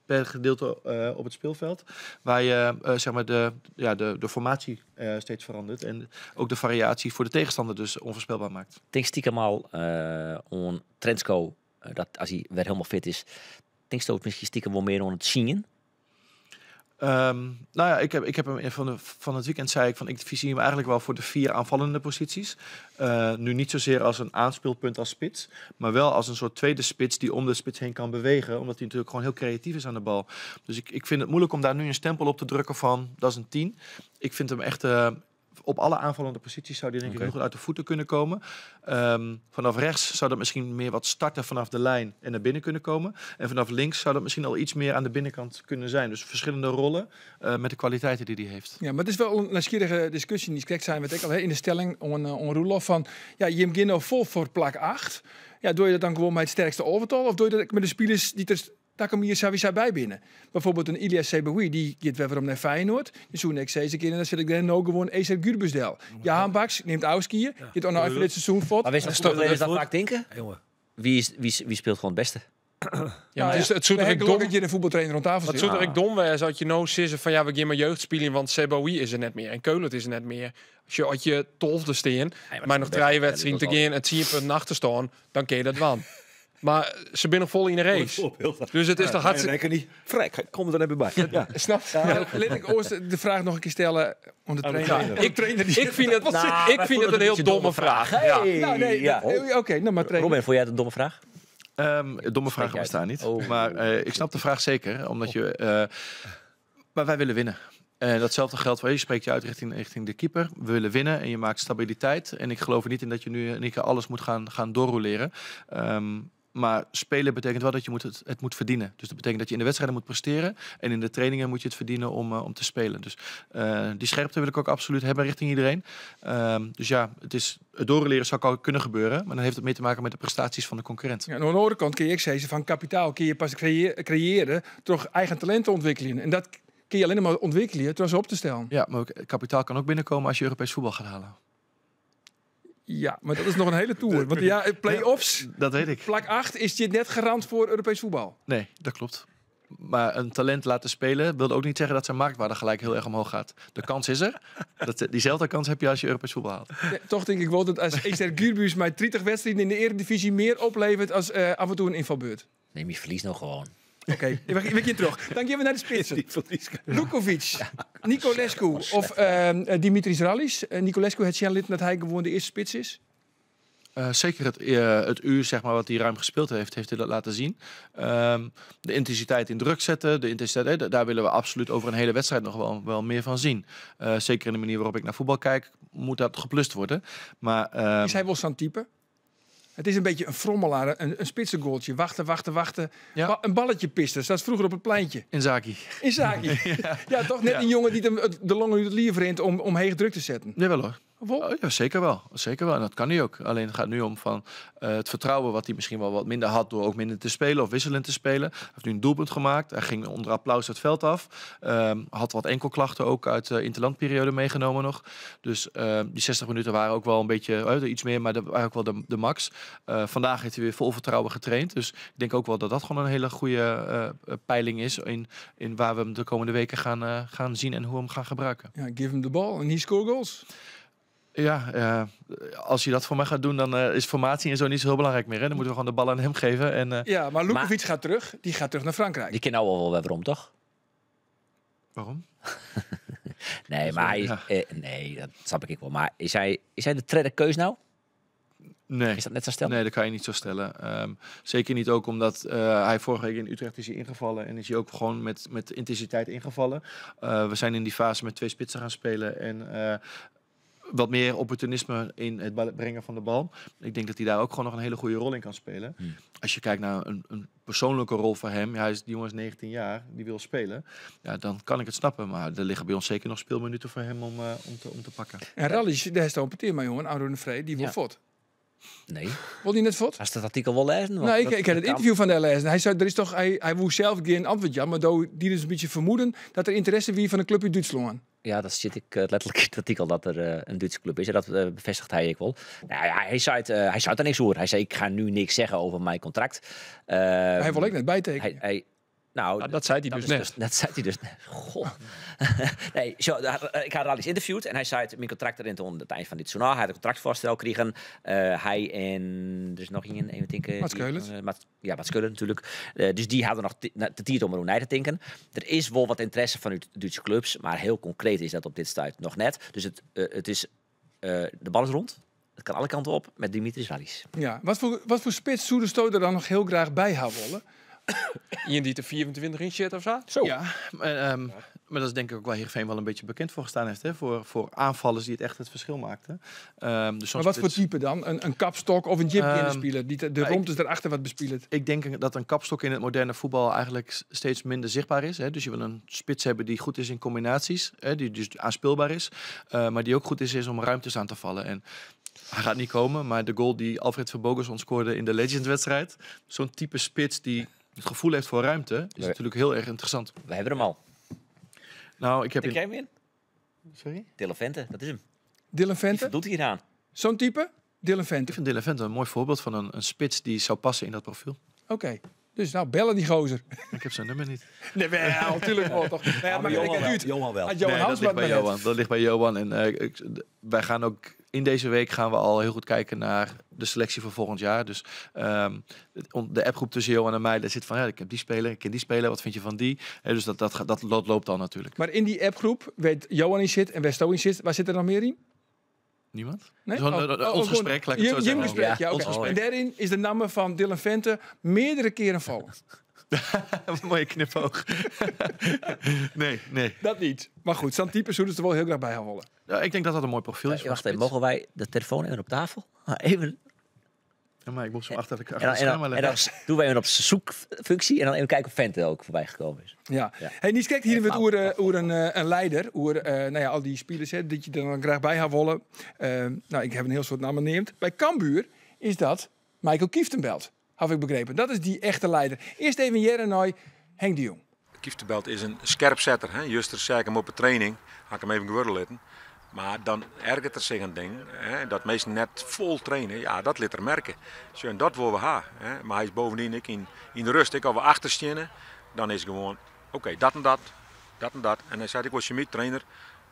per gedeelte op het speelveld, waar je zeg maar de formatie steeds verandert en ook de variatie voor de tegenstander dus onvoorspelbaar maakt. Ik denk stiekem al on Trensko, dat als hij weer helemaal fit is, denk je misschien stiekem wel meer aan het zingen? Nou ja, ik heb hem van het weekend zei ik van ik zie hem eigenlijk wel voor de 4 aanvallende posities. Nu niet zozeer als een aanspeelpunt als spits, maar wel als een soort tweede spits die om de spits heen kan bewegen, omdat hij natuurlijk gewoon heel creatief is aan de bal. Dus ik vind het moeilijk om daar nu een stempel op te drukken van dat is een 10. Ik vind hem echt op alle aanvallende posities zou die denk ik heel goed uit de voeten kunnen komen. Vanaf rechts zou dat misschien meer wat starten vanaf de lijn en naar binnen kunnen komen. En vanaf links zou dat misschien al iets meer aan de binnenkant kunnen zijn. Dus verschillende rollen met de kwaliteiten die hij heeft. Ja, maar het is wel een nieuwsgierige discussie. Die kijk zijn we het ook al in de stelling on Roelof van ja, je begint nou vol voor plak 8. Ja, doe je dat dan gewoon met het sterkste overtal of doe je dat met de spelers die daar kom je sowieso bij binnen. Bijvoorbeeld een Ilias Seboui, die gaat weer om naar Feyenoord. Die zoen ik steeds een keer en dan zit ik daar nou gewoon Ezer Gurbusdel. Ja, Hanbaks neemt Auskier. Je hebt ook nog even dit seizoen vod. Maar wist je dat vaak denken? Wie speelt gewoon het beste? Ja, maar het zoet er dom dat je een voetbaltrainer rond tafel zit. zit. Het zoet er dom was dat je nou zeggen van ja, we gaan maar jeugd spelen, want Seboui is er net meer en Keulen is er net meer. Als je 12e steen, maar nog 3 wedstrijden te gaan en 10 punten achter staan, dan kun je dat wel. Maar ze zijn nog vol in de race. Dus het is toch hartstikke... niet. Vrij, kom er even bij. Ja. Snap je? Laat ik eerst de vraag nog een keer stellen. Om de trainer. Ik vind het een heel domme vraag. Hey. Nou, nee, oké, nou maar trainer. Robin, vond jij het een domme vraag? Domme vragen bestaan niet. Maar ik snap de vraag zeker. Omdat je... maar wij willen winnen. En datzelfde geldt voor je spreekt je uit richting de keeper. We willen winnen en je maakt stabiliteit. En ik geloof er niet in dat je nu in één keer alles moet gaan doorroleren. Maar spelen betekent wel dat je het moet verdienen. Dus dat betekent dat je in de wedstrijden moet presteren. En in de trainingen moet je het verdienen om te spelen. Dus die scherpte wil ik ook absoluut hebben richting iedereen. Dus ja, het doorroleren zou ook kunnen gebeuren. Maar dan heeft het mee te maken met de prestaties van de concurrent. Ja, aan de andere kant kun je ook zeggen van kapitaal kun je pas creëren door eigen talenten ontwikkelen. En dat kun je alleen maar ontwikkelen door ze op te stellen. Ja, maar ook, kapitaal kan ook binnenkomen als je Europees voetbal gaat halen. Ja, maar dat is nog een hele tour. Want ja, play-offs, dat weet ik. Plak 8 is dit net garant voor Europees voetbal. Nee, dat klopt. Maar een talent laten spelen wil ook niet zeggen dat zijn marktwaarde gelijk heel erg omhoog gaat. De kans is er. Diezelfde kans heb je als je Europees voetbal haalt. Ja, toch denk ik wel dat als Ezer Gurbus met 30 wedstrijden in de Eredivisie meer oplevert als af en toe een invalbeurt. Neem je verlies nog gewoon. Oké, we gaan terug. Dan gaan we naar de spitsen. Lukovic, Nicolescu of Dimitris Rallis. Nicolescu het Jan dat hij gewoon de eerste spits is. Zeker het uur zeg maar, wat hij ruim gespeeld heeft hij dat laten zien. De intensiteit in druk zetten, de intensiteit, daar willen we absoluut over een hele wedstrijd nog wel meer van zien. Zeker in de manier waarop ik naar voetbal kijk, moet dat geplust worden. Maar, is hij wel zo'n type? Het is een beetje een frommelaar, een spitsengoaltje. Wachten. Ja. Een balletje pisten. Staat vroeger op het pleintje. Inzaghi. Ja, toch net een jongen die de lange uur liever rent om heeg druk te zetten. Jawel hoor. Ja, zeker wel. En dat kan hij ook. Alleen het gaat nu om van het vertrouwen wat hij misschien wel wat minder had door ook minder te spelen of wisselend te spelen. Hij heeft nu een doelpunt gemaakt. Hij ging onder applaus het veld af. Had wat enkelklachten ook uit de interlandperiode meegenomen nog. Dus die 60 minuten waren ook wel een beetje iets meer, maar dat waren ook wel de max. Vandaag heeft hij weer vol vertrouwen getraind. Dus ik denk ook wel dat dat gewoon een hele goede peiling is in waar we hem de komende weken gaan zien en hoe we hem gaan gebruiken. Ja, give hem de bal en he score goals. Ja, als je dat voor mij gaat doen, dan is formatie en zo niet zo heel belangrijk meer. Hè? Dan moeten we gewoon de bal aan hem geven. En, ja, maar Lukovic gaat terug. Die gaat terug naar Frankrijk. Die ken nou wel waarom, toch? Waarom? Nee, maar nee, dat snap ik wel. Maar is hij de derde keus nou? Nee. Is dat net zo stellen? Nee, dat kan je niet zo stellen. Zeker niet ook omdat hij vorige week in Utrecht is ingevallen en is hij ook gewoon met intensiteit ingevallen. We zijn in die fase met 2 spitsen gaan spelen en wat meer opportunisme in het brengen van de bal. Ik denk dat hij daar ook gewoon nog een hele goede rol in kan spelen. Als je kijkt naar een persoonlijke rol voor hem. Ja, die jongen is 19 jaar, die wil spelen. Ja, dan kan ik het snappen. Maar er liggen bij ons zeker nog speelminuten voor hem om te pakken. En Rallis, daar is de peteer maar jongen, Arno de Vree, die wil fot. Nee. Wil hij net fot? Als dat artikel wel lezen? Nou, ik heb het interview van de lezen. Hij zei, hij woest zelf geen antwoord, ja, maar die dus een beetje vermoeden dat er interesse wie van een club in Duitsland. Ja, dat zit ik letterlijk in het artikel dat er een Duitse club is. En dat bevestigt hij ook wel. Nou ja, hij zei er niks over. Hij zei, ik ga nu niks zeggen over mijn contract. Hij wil ik net bijtekenen. Nou, dat zei hij dus net. Dat zei hij dus net. Goh. Nee, zo, ik had Rallis interviewd en hij zei mijn contract erin tot het eind van dit seizoen. Hij had een contractvoorstel gekregen. Hij en er is nog iemand, even denken. Mats Keulens. Mats Keulens natuurlijk. Dus die hadden nog de 10 om erbij te denken. Er is wel wat interesse van de Duitse clubs, maar heel concreet is dat op dit stuit nog net. Dus het is de bal is rond. Het kan alle kanten op met Dimitris Rallis. Ja, wat voor spits zou de Stoot er dan nog heel graag bij gaan willen? Iemand die er 24 in zit of zo? Ja. Maar dat is denk ik ook waar Heerenveen wel een beetje bekend voor gestaan heeft. Hè? Voor aanvallers die het echt het verschil maakten. Dus Maar wat voor type dan? Een kapstok of een gym-speler die de romtes erachter wat bespielt? Ik denk dat een kapstok in het moderne voetbal eigenlijk steeds minder zichtbaar is. Hè? Dus je wil een spits hebben die goed is in combinaties. Hè? Die dus aanspeelbaar is. Maar die ook goed is om ruimtes aan te vallen. En hij gaat niet komen, maar de goal die Alfred Verbogen scoorde in de Legends-wedstrijd. Zo'n type spits die het gevoel heeft voor ruimte, is natuurlijk heel erg interessant. We hebben hem al. Nou, ik heb Denk jij hem in? Sorry? Dylan Vente, dat is hem. Dylan Vente? Wat doet hij hier aan? Zo'n type? Dylan Vente. Ik vind Dylan Vente een mooi voorbeeld van een spits die zou passen in dat profiel. Oké. Dus nou, bellen die gozer. Ik heb zijn nummer niet. Nee, natuurlijk wel toch. Maar Johan wel. Had Johan Nee, dat ligt bij Johan. net. Dat ligt bij Johan. En wij gaan ook in deze week gaan we al heel goed kijken naar de selectie voor volgend jaar. Dus de appgroep tussen Johan en mij, daar zit van, ja, ik heb die speler, ik ken die speler, wat vind je van die? Dus dat loopt al natuurlijk. Maar in die appgroep weet Johan in zit en Westo in zit. Waar zit er nog meer in? Niemand? Nee? Dus ons gesprek, laat ik het zo zeggen. Gesprek, ja, oké. En daarin is de naam van Dylan Vente meerdere keren vallen. Een mooie knipoog. Nee. Dat niet. Maar goed, zo'n type zouden ze er wel heel graag bij gaan willen. Ja, ik denk dat dat een mooi profiel is. Wacht even, mogen wij de telefoon even op tafel? Even. Ja, maar ik moest zo achter de En dan doen wij hem op zoekfunctie en dan even kijken of Vente ook voorbij gekomen is. Ja. Hey, Nies, kijk hier weer over een leider. Over al die spelers hè, dat je er dan graag bij gaan willen. Nou, ik heb een heel soort namen neemt. Bij Cambuur is dat Michael Kieftenbelt. Heb ik begrepen. Dat is die echte leider. Eerst even Jerenoy, Henk de Jong. Kieftenbelt is een scherpzetter. Hè. Juster zei ik hem op een training. Had ik hem even geworden laten. Maar dan ergert er zich een ding. Hè, dat meesten net vol trainen. Ja, dat liet er merken. Zo, en dat willen we ha. Hè. Maar hij is bovendien ik in de rust. Ik als we achterstenen. Dan is het gewoon, oké, dat en dat. Dat en dat. En hij zei, ik was chemie-trainer.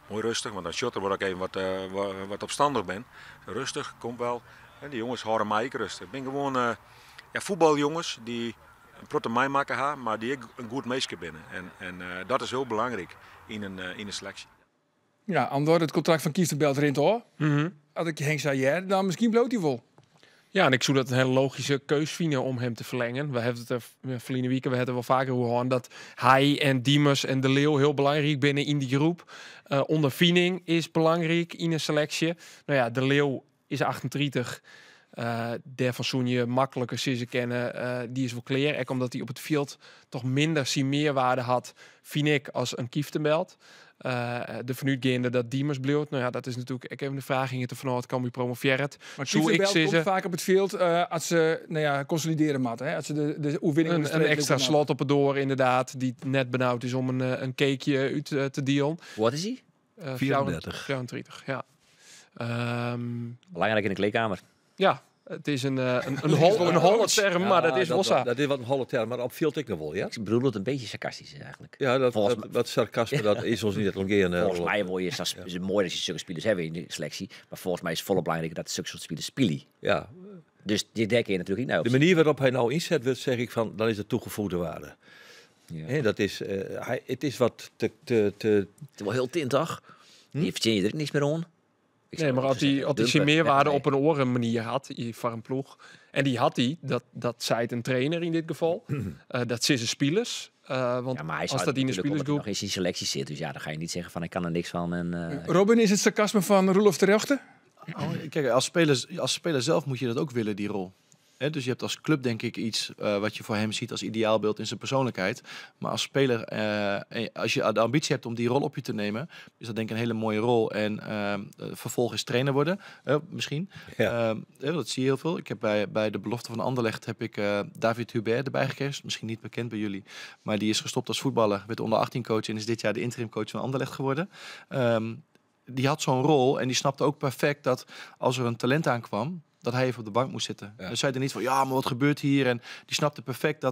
Mooi rustig, want dan shotter word ik even wat opstandig ben. Rustig, komt wel. En die jongens houden mij rustig. Ik ben gewoon voetbaljongens die een protte mij maken gaan, maar die een goed meisje binnen. En dat is heel belangrijk in een selectie. Ja, omdat het contract van Kieftenbelt erin hoor. Had ik Henk zei, ja, dan misschien bloot hij vol. Ja, en ik zou dat een hele logische keus vinden om hem te verlengen. We hebben het er verleden weken, we hebben het wel vaker gehoord dat hij en Diemers en De Leeuw heel belangrijk binnen in die groep. Ondervinding is belangrijk in een selectie. Nou ja, De Leeuw is 38. Daarvan zoen je makkelijker ze kennen. Die is wel clear. Ook omdat hij op het veld toch minder meerwaarde had, vind ik, als een Kieftenbelt. De vanuitgaande dat Diemers bleef. Nou ja, dat is natuurlijk ik even de vraag ging het er vanuit kan u promoveren. Maar Kieftenbelt komt vaak op het veld als ze consolideren mat. Als ze de oefening een extra slot op het door inderdaad die net benauwd is om een cakeje uit te dealen. Wat is hij? 34. 34, ja. Belangrijk in de kleedkamer. Ja, het is een holle term, maar dat is Wossa. Dat is wat een holle term, maar op viel ik nog wel, ja? Ik bedoel het een beetje sarcastisch eigenlijk. Ja, wat sarcasme, dat is ons niet longeer. Volgens mij is het mooi dat je zulke spelers hebben in de selectie. Maar volgens mij is het volop belangrijk dat zulke soort spelers spelen. Ja. Dus die dek je natuurlijk niet nou. De manier waarop hij nou inzet wordt, zeg ik van, dan is het toegevoegde waarde. Ja. Dat is, het is wat te... Het is wel heel tintig. Die verzin je er niks meer aan. Nee, maar als hij zijn meerwaarde op een oren manier had, voor een ploeg. En die had hij, dat zei het een trainer in dit geval. Dat zijn spelers. Want ja, maar hij als dat in de spelersgroep nog in zijn selectie zit, dus ja, dan ga je niet zeggen van ik kan er niks van. En, Robin, is het sarcasme van Roelof Terrechte? Kijk, als speler zelf moet je dat ook willen, die rol. Dus je hebt als club denk ik iets wat je voor hem ziet als ideaalbeeld in zijn persoonlijkheid. Maar als speler, als je de ambitie hebt om die rol op je te nemen, is dat denk ik een hele mooie rol. En vervolgens trainer worden, misschien. Ja. Dat zie je heel veel. Ik heb bij de belofte van Anderlecht heb ik David Hubert erbij gekregen. Misschien niet bekend bij jullie. Maar die is gestopt als voetballer, werd onder 18 coach en is dit jaar de interim coach van Anderlecht geworden. Die had zo'n rol en die snapte ook perfect dat als er een talent aankwam, dat hij even op de bank moest zitten. Dus zei er niet van, ja, maar wat gebeurt hier? En die snapte perfect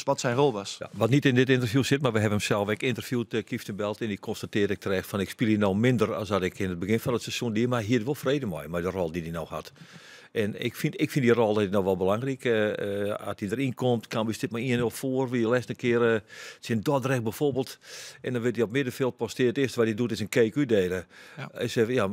wat zijn rol was. Ja, wat niet in dit interview zit, maar we hebben hem zelf geïnterviewd, Kieftenbelt. En die constateerde ik terecht van, ik speel hier nou minder als dat ik in het begin van het seizoen die, maar hier wel vrede mee, maar de rol die hij nou had. En ik vind die rol nou wel belangrijk. Als hij erin komt, kan dit maar 1-0 voor. Wie les een keer in Dordrecht bijvoorbeeld. En dan werd hij op middenveld posteert. Het eerste wat hij doet is een KQ delen.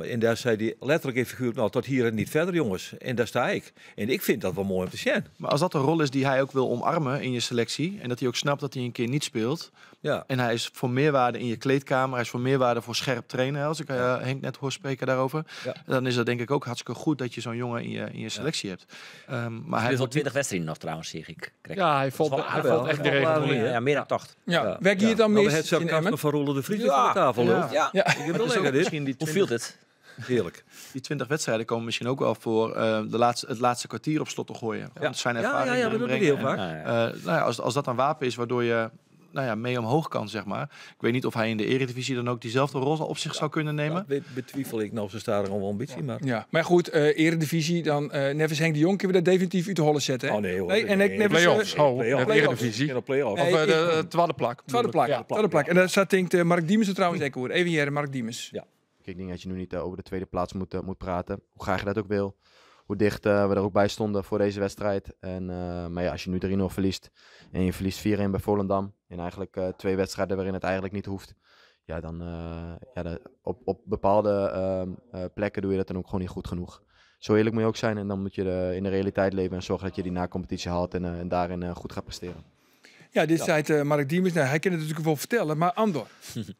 En daar zei hij letterlijk in figuur, nou tot hier en niet verder jongens. En daar sta ik. En ik vind dat wel mooi om te zien. Maar als dat een rol is die hij ook wil omarmen in je selectie. En dat hij ook snapt dat hij een keer niet speelt. Ja. En hij is voor meerwaarde in je kleedkamer. Hij is voor meerwaarde voor scherp trainen. Als ik Henk net hoor spreken daarover. Ja. Dan is dat denk ik ook hartstikke goed dat je zo'n jongen in je selectie hebt. Maar hij heeft al 20 wedstrijden nog trouwens, zeg ik. Ja, hij valt echt geregeld. Ja, meer dan 80. Ja, werk je het dan mis? Het zou Kasper van Rolle de Vries aan de tafel. Ja. Ik bedoel dit. Hoe viel het? Heerlijk. Die 20 wedstrijden komen misschien ook wel voor het laatste kwartier op slot te gooien. Want zijn ervaring dat doet hij heel vaak. Als dat een wapen is waardoor je mee omhoog kan, zeg maar. Ik weet niet of hij in de Eredivisie dan ook diezelfde rol op zich zou kunnen nemen. Dat betwijfel ik nou, ze staan er al wel een beetje. Maar goed, Eredivisie, dan Neves Henk de Jong kunnen we dat definitief uit de hollen zetten. Hè? Oh nee hoor. Play-offs. Eredivisie. Of de tweede plak. Tweede plak. En daar zat denkt Mark Diemers er trouwens ook hoor. Even hier, Mark Diemers. Ja. Ik denk dat je nu niet over de tweede plaats moet praten. Hoe graag je dat ook wil. Hoe dicht we er ook bij stonden voor deze wedstrijd. Maar ja, als je nu 3-0 verliest en je verliest 4-1 bij Volendam. En eigenlijk 2 wedstrijden waarin het eigenlijk niet hoeft. Ja, dan op bepaalde plekken doe je dat dan ook gewoon niet goed genoeg. Zo eerlijk moet je ook zijn en dan moet je in de realiteit leven en zorgen dat je die na-competitie haalt en daarin goed gaat presteren. Ja, dit zei Mark Diemers. Nou, hij kan het natuurlijk wel vertellen, maar Andor.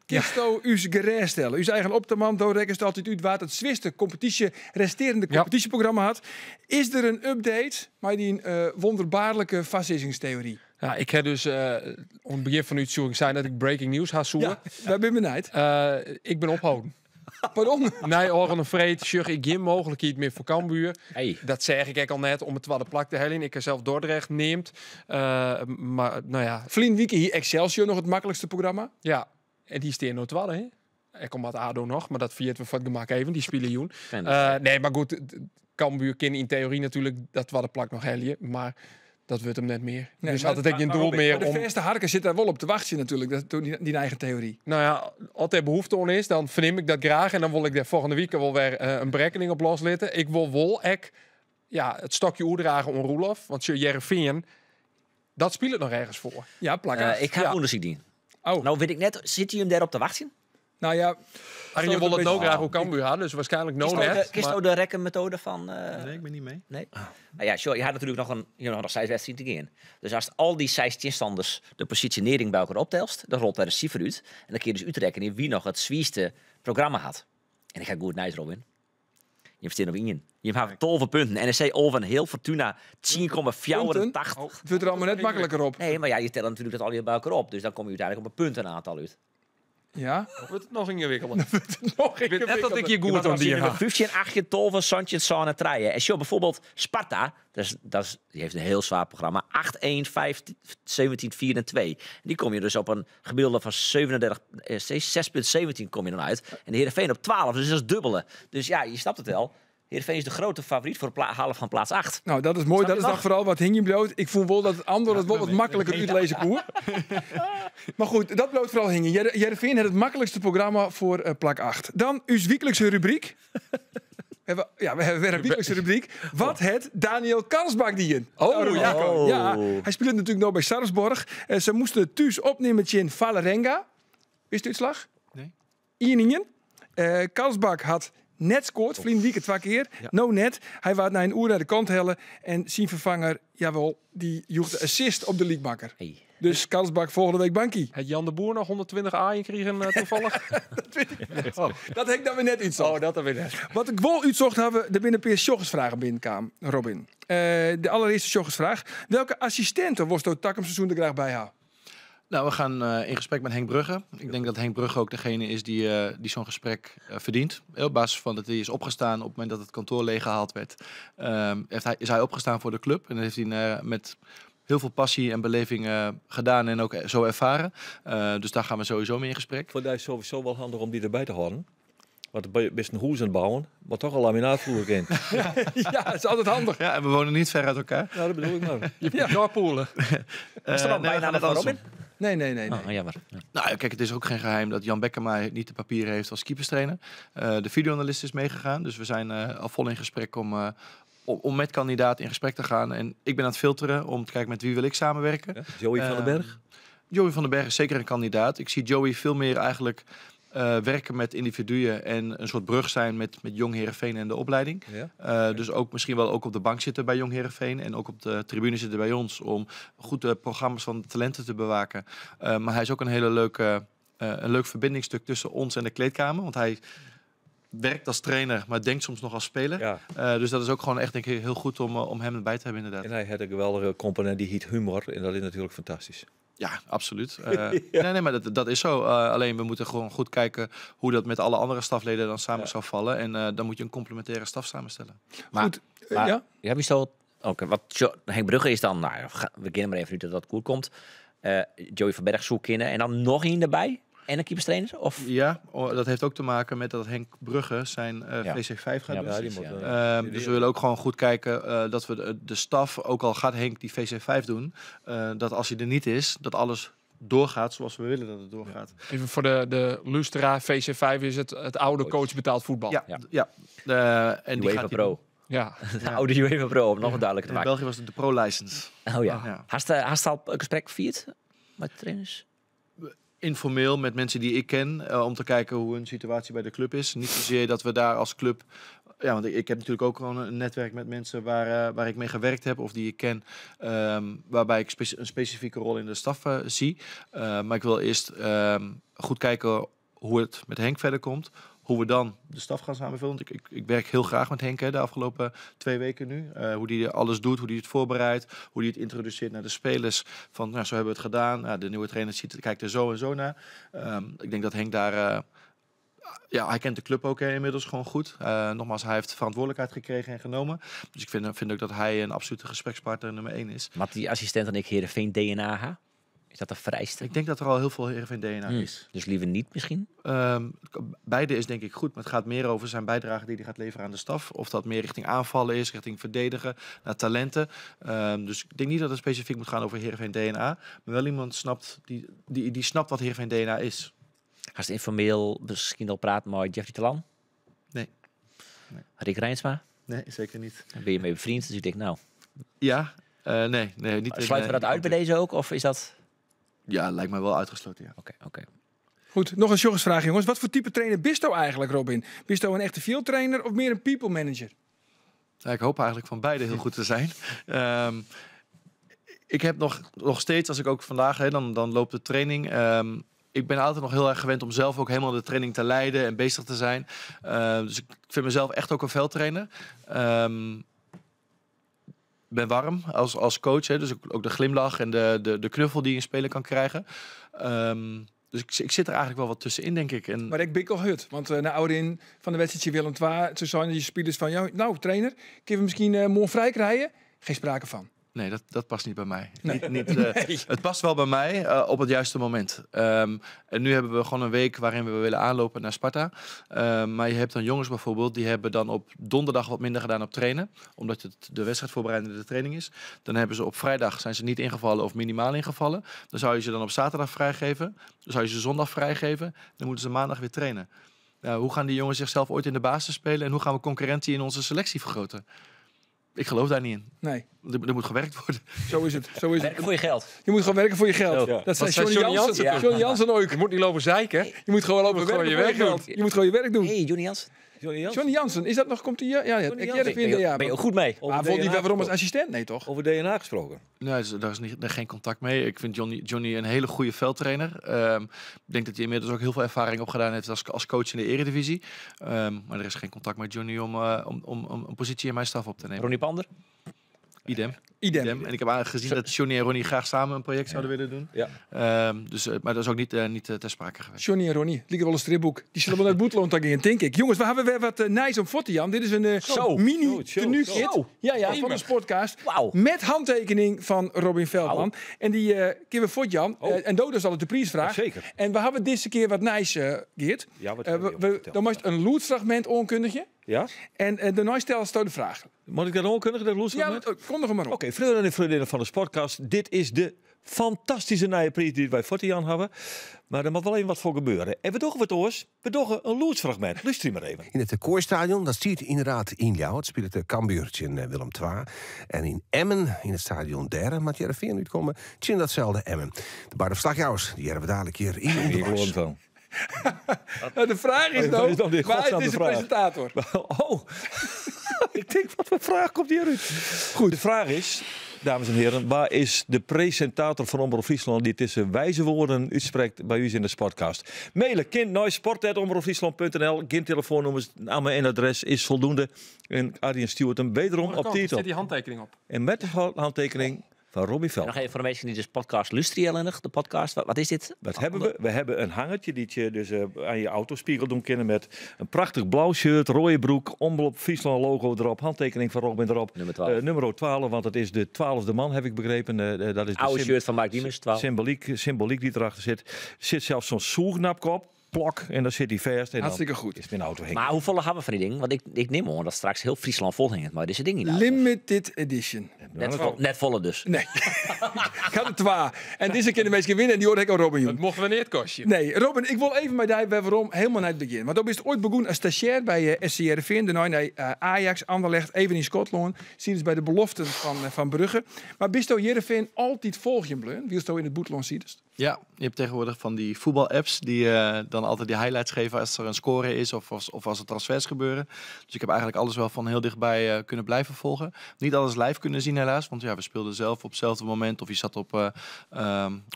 Kisto us gerest stellen. Uw eigen optimam doorrekkers altijd uit wat het Zwitserse resterende competitieprogramma had. Is er een update met die wonderbaarlijke vastzettingstheorie? Ja, ik heb dus aan het begin van de uitzending zei dat ik breaking news ga zoeken. Ja, wij ben benieuwd. Ik ben ophouden. Pardon? Nee, Oren Vreed, zeg ik geen mogelijkheid meer voor Cambuur. Hey. Dat zeg ik al net om het tweede plak te halen. Ik heb zelf Dordrecht neemt. Maar nou ja. Vlien Wieke hier Excelsior nog het makkelijkste programma? Ja, en die steen nog tweede, hè? Ik kom uit ADO nog, maar dat viert we van het gemak even. Die spelen joen. Nee, maar goed, Cambuur kan in theorie natuurlijk dat tweede plak nog halen, maar dat wordt hem net meer. Nee, dus had het ook geen doel meer om... De verste harken zit daar wel op te wachten natuurlijk, dat is die eigen theorie. Nou ja, als er behoefte aan is, dan verneem ik dat graag. En dan wil ik daar volgende week wel weer een berekening op loslitten. Ik wil wel het stokje oerdragen om Roelof. Want Jereveen, dat speelt het nog ergens voor. Ja, plak. Ik ga onderzoek doen. Oh. Nou weet ik net, zit hij hem daarop te wachten? Nou ja... Arjen wil het nou graag ook Cambuur hadden, dus waarschijnlijk no net. Kies nou de rekkenmethode van... Nee, ik ben niet mee. Nee? Nou ja, sure, je had natuurlijk nog 6 wedstrijden te gaan. Dus als al die 6 tegenstanders de positionering bij elkaar optelst, dan rolt daar de cijfer uit. En dan kun je dus uitrekken in wie nog het zwaarste programma had. En ik ga goed naar Robin. Je hebt op in. Je hebt 12 punten. NEC over heel Fortuna 10,84. Het wordt er allemaal net makkelijker op. Nee, maar ja, je telt natuurlijk dat al je bij elkaar op. Dus dan kom je uiteindelijk op een puntenaantal uit. Ja? Wordt het nog ingewikkelder? Net dat ik je goed aan die ga. 15, 8, 12, Santje, Sane, Treien. En zo bijvoorbeeld Sparta, die heeft een heel zwaar programma. 8-1, 5, 17, 4 en 2. En die kom je dus op een gemiddelde van 6,17 kom je dan uit. En de Heerenveen op 12, dus dat is dubbele. Dus ja, je snapt het wel. Heerenveen is de grote favoriet voor het halen van plaats 8. Nou, dat is mooi. Dat is dan vooral wat hing je bloot. Ik voel wel dat het ander het wel wat makkelijker uitlezen kon. Maar goed, dat bloot vooral hingen. Heerenveen heeft het makkelijkste programma voor plak 8. Dan uw wekelijkse rubriek. We hebben weer een wekelijkse rubriek. Wat het Daniel Karlsbak dien. Ja, hij speelt natuurlijk nog bij Sarpsborg. Ze moesten thuis opnemen in Valerenga. Is de uitslag? Nee. 1-1. Karlsbak had net scoort, Vlien Wieke 2 keer. Ja. No net. Hij wou naar een oer naar de kant hellen. En zijn vervanger, jawel, die joeg de assist op de liekbakker. Hey. Dus Karlsbak volgende week bankie. Het Jan de Boer nog 120 A gekregen toevallig? Dat weet ik niet. Dat heb ik dan weer net iets. Oh, dat dan weer net. Wat ik wel uitzocht hebben, er binnen een sjoggersvragen binnenkam, Robin. De allereerste sjoggersvraag. Welke assistenten was door Takkumseizoen er graag bij jou? Nou, we gaan in gesprek met Henk Brugge. Ik denk dat Henk Brugge ook degene is die zo'n gesprek verdient. Op basis van dat hij is opgestaan op het moment dat het kantoor leeggehaald werd. Is hij opgestaan voor de club. En dat heeft hij met heel veel passie en beleving gedaan en ook zo ervaren. Dus daar gaan we sowieso mee in gesprek. Voor mij is sowieso wel handig om die erbij te houden. Want je bent een huis aan het bouwen, maar toch een laminaatvloer in. Ja, dat is altijd handig. Ja, en we wonen niet ver uit elkaar. Nou, dat bedoel ik maar. Je moet doorpoelen. Is er nog bijnaam van Robin? Nee. Oh, jammer. Ja. Nou, kijk, het is ook geen geheim dat Jan Bekkema niet de papieren heeft als keeperstrainer. De videoanalist is meegegaan, dus we zijn al vol in gesprek om met kandidaten in gesprek te gaan. En ik ben aan het filteren om te kijken met wie wil ik samenwerken. Ja, Joey van den Berg? Joey van den Berg is zeker een kandidaat. Ik zie Joey veel meer eigenlijk werken met individuen en een soort brug zijn met Jong Heerenveen en de opleiding. Ja. Dus ook misschien wel ook op de bank zitten bij Jong Heerenveen en ook op de tribune zitten bij ons om goed de programma's van de talenten te bewaken. Maar hij is ook een leuk verbindingsstuk tussen ons en de kleedkamer, want hij werkt als trainer, maar denkt soms nog als speler. Ja. Dus dat is ook gewoon echt denk ik heel goed om hem erbij te hebben inderdaad. En hij had een geweldige component die heet humor. En dat is natuurlijk fantastisch. Ja, absoluut. Nee, maar dat is zo. Alleen we moeten gewoon goed kijken hoe dat met alle andere stafleden dan samen zou vallen. En dan moet je een complementaire staf samenstellen. Maar, Goed, maar ja? heb je zo... Oké, Henk Brugge is dan... Nou, we kennen maar even nu dat dat goed komt. Joey van Berg zoek kennen en dan nog één erbij. En een keeperstrainer? Of? Ja, dat heeft ook te maken met dat Henk Brugge zijn VC5 gaat doen. Ja, Dus we willen ook gewoon goed kijken dat we de staf, ook al gaat Henk die VC5 doen, dat als hij er niet is, dat alles doorgaat zoals we willen dat het doorgaat. Even voor de luisteraar, VC5 is het oude coach betaald voetbal. Ja. En die UEFA gaat Pro. Ja. De oude UEFA Pro, om nog wat duidelijker te in maken. België was het de Pro-license. Oh ja. Ja. Hast al een gesprek gevierd met de trainers? Informeel met mensen die ik ken, om te kijken hoe hun situatie bij de club is. Niet zozeer dat we daar als club... Ja, want ik heb natuurlijk ook gewoon een netwerk met mensen waar ik mee gewerkt heb of die ik ken, waarbij ik een specifieke rol in de staf zie. Maar ik wil eerst goed kijken hoe het met Henk verder komt. Hoe we dan de staf gaan samenvullen. Want ik werk heel graag met Henk de afgelopen 2 weken nu. Hoe die alles doet, hoe die het voorbereidt. Hoe die het introduceert naar de spelers. Van, nou, zo hebben we het gedaan. De nieuwe trainer kijkt er zo en zo naar. Ik denk dat Henk daar... hij kent de club ook inmiddels gewoon goed. Nogmaals, hij heeft verantwoordelijkheid gekregen en genomen. Dus ik vind ook dat hij een absolute gesprekspartner nummer 1 is. Maar die assistent en ik Heerenveen DNA ha? Is dat de vereiste? Ik denk dat er al heel veel Heerenveen DNA is. Dus liever niet misschien? Beide is denk ik goed, maar het gaat meer over zijn bijdrage die hij gaat leveren aan de staf. Of dat meer richting aanvallen is, richting verdedigen, naar talenten. Dus ik denk niet dat het specifiek moet gaan over Heerenveen DNA. Maar wel iemand snapt die snapt wat Heerenveen DNA is. Ga je informeel misschien al praten met Jeffrey Telan? Nee. Rick Rijnsma? Nee, zeker niet. Dan ben je mee bevriend, dus ik denk nou... Ja, nee, niet. Sluiten we dat uit bij deze ook, of is dat... Ja, lijkt mij wel uitgesloten, ja. Oké. Goed, nog een jongensvraag, jongens. Wat voor type trainer bist jou eigenlijk, Robin? Bist jou een echte field trainer of meer een people manager? Ik hoop eigenlijk van beide heel goed te zijn. Ik heb nog steeds, als ik ook vandaag, dan loopt de training. Ik ben altijd nog heel erg gewend om zelf ook helemaal de training te leiden en bezig te zijn. Dus ik vind mezelf echt ook een veldtrainer. Ik ben warm als coach, dus ook de glimlach en de knuffel die je een speler kan krijgen. Dus ik zit er eigenlijk wel wat tussenin, denk ik. Maar ik ben al hut, want na ouderin van de wedstrijdje Willem II, toen zijn die spelers van, nou trainer, kunnen we misschien morgen vrij krijgen? Geen sprake van. Nee, dat past niet bij mij. Nee. Het past wel bij mij op het juiste moment. En nu hebben we gewoon een week waarin we willen aanlopen naar Sparta. Maar je hebt dan jongens bijvoorbeeld, die hebben dan op donderdag wat minder gedaan op trainen. Omdat het de wedstrijdvoorbereidende training is. Dan hebben ze op vrijdag zijn ze niet ingevallen of minimaal ingevallen. Dan zou je ze dan op zaterdag vrijgeven. Dan zou je ze zondag vrijgeven. Dan moeten ze maandag weer trainen. Hoe gaan die jongens zichzelf ooit in de basis spelen? En hoe gaan we concurrentie in onze selectie vergroten? Ik geloof daar niet in. Nee. Er moet gewerkt worden. Zo is het. Werken voor je geld. Je moet gewoon werken voor je geld. Ja. Dat zei Johnny Jansen. Ja. Johnny Jansen ook. Je moet niet lopen zeiken. Je moet gewoon lopen werken je voor je werk geld. doen. Je moet gewoon je werk doen. Hey, Johnny Jansen. Johnny Jansen, is dat nog, komt hij hier? Ja, ik Ben je ook goed mee? Maar vond hij wel waarom als assistent? Nee, toch? Over DNA gesproken. Nee, daar is geen contact mee. Ik vind Johnny een hele goede veldtrainer. Ik denk dat hij inmiddels ook heel veel ervaring opgedaan heeft als coach in de Eredivisie. Maar er is geen contact met Johnny om een positie in mijn staf op te nemen. Ronnie Pander? Idem. Idem. En ik heb eigenlijk gezien dat Johnny en Ronnie graag samen een project zouden willen doen. Ja. Maar dat is ook niet ter sprake geweest. Johnny en Ronnie, lieken wel een stripboek. Die zullen wel naar het boetloon gaan, denk ik. Jongens, we hebben weer wat nice om foto, Jan. Dit is een mini-tenue-kit van de Sportcast. Wauw. Met handtekening van Robin Veldman. En die kunnen we voor Jan. En Dodo zal het de prijsvraag. Zeker. En we hebben deze keer wat nice, Geert. Ja, wat hebben we? Dan moest een loodfragment onkundige. Ja? En daarna stellen ze de vraag. Moet ik dat ook kunnen, dat loes? Ja, kom nog maar op. Oké, vrienden en vriendinnen van de Sportcast. Dit is de fantastische nieuwe prijs die wij voor Jan hebben. Maar er moet wel even wat voor gebeuren. En we doen wat oors. We doen een loedsfragment. Luister maar even. In het Kooistadion, dat ziet inderdaad in jou. Het speelt de Cambuurtje in Willem II. En in Emmen, in het stadion Derre, moet Jereveen uitkomen. Tjen datzelfde Emmen. De beide verslagjouwers, die hebben we dadelijk hier in de Gewoon van. De vraag is nou, waar is deze presentator? Oh, ik denk, wat voor vraag komt hier uit? Goed, de vraag is, dames en heren, waar is de presentator van Omroep Friesland die tussen wijze woorden uitspreekt bij u in de Sportcast? Mailen kind naar sport@omroepfriesland.nl. Geen telefoonnummers, naam en adres is voldoende. En Arjen stuurt hem wederom op titel. Zet die handtekening op. En met de handtekening van Robbie Veld. Nog even voor de mensen die dus podcast luisteren, de podcast. Wat is dit? Wat hebben we? We hebben een hangertje die je dus aan je autospiegel doen kunnen met een prachtig blauw shirt, rode broek, omloop Friesland logo erop, handtekening van Robin erop. Nummer 12, want het is de 12e man, heb ik begrepen. Dat is de oude shirt van Mark Diemers, 12. Symboliek die erachter zit. Er zit zelfs zo'n zoegnapkop. Plok, en dan zit hij vast. En hartstikke goed. Is mijn auto heen. Maar hoe volle hebben we van die dingen? Want ik neem aan dat straks heel Friesland vol hangt. Maar deze ding niet. Limited edition. Net volle dus. Nee. Gaat het waar. En deze keer de meeste winnen en die hoorde ik al Robin. Het mocht we niet kosten. Nee, Robin, ik wil even met jou waarom helemaal naar het begin. Want dan is het ooit begonnen als stagiair bij SC Heerenveen. Daarna naar Ajax, Anderlecht, even in Schotland. Zien ze bij de beloften van Brugge. Maar bist je Heerenveen altijd volg je bleun? Wie is in het boetland ziet? Ja, je hebt tegenwoordig van die voetbal-apps die dan altijd die highlights geven als er een score is of als er transfers gebeuren. Dus ik heb eigenlijk alles wel van heel dichtbij kunnen blijven volgen. Niet alles live kunnen zien helaas, want ja, we speelden zelf op hetzelfde moment of je zat op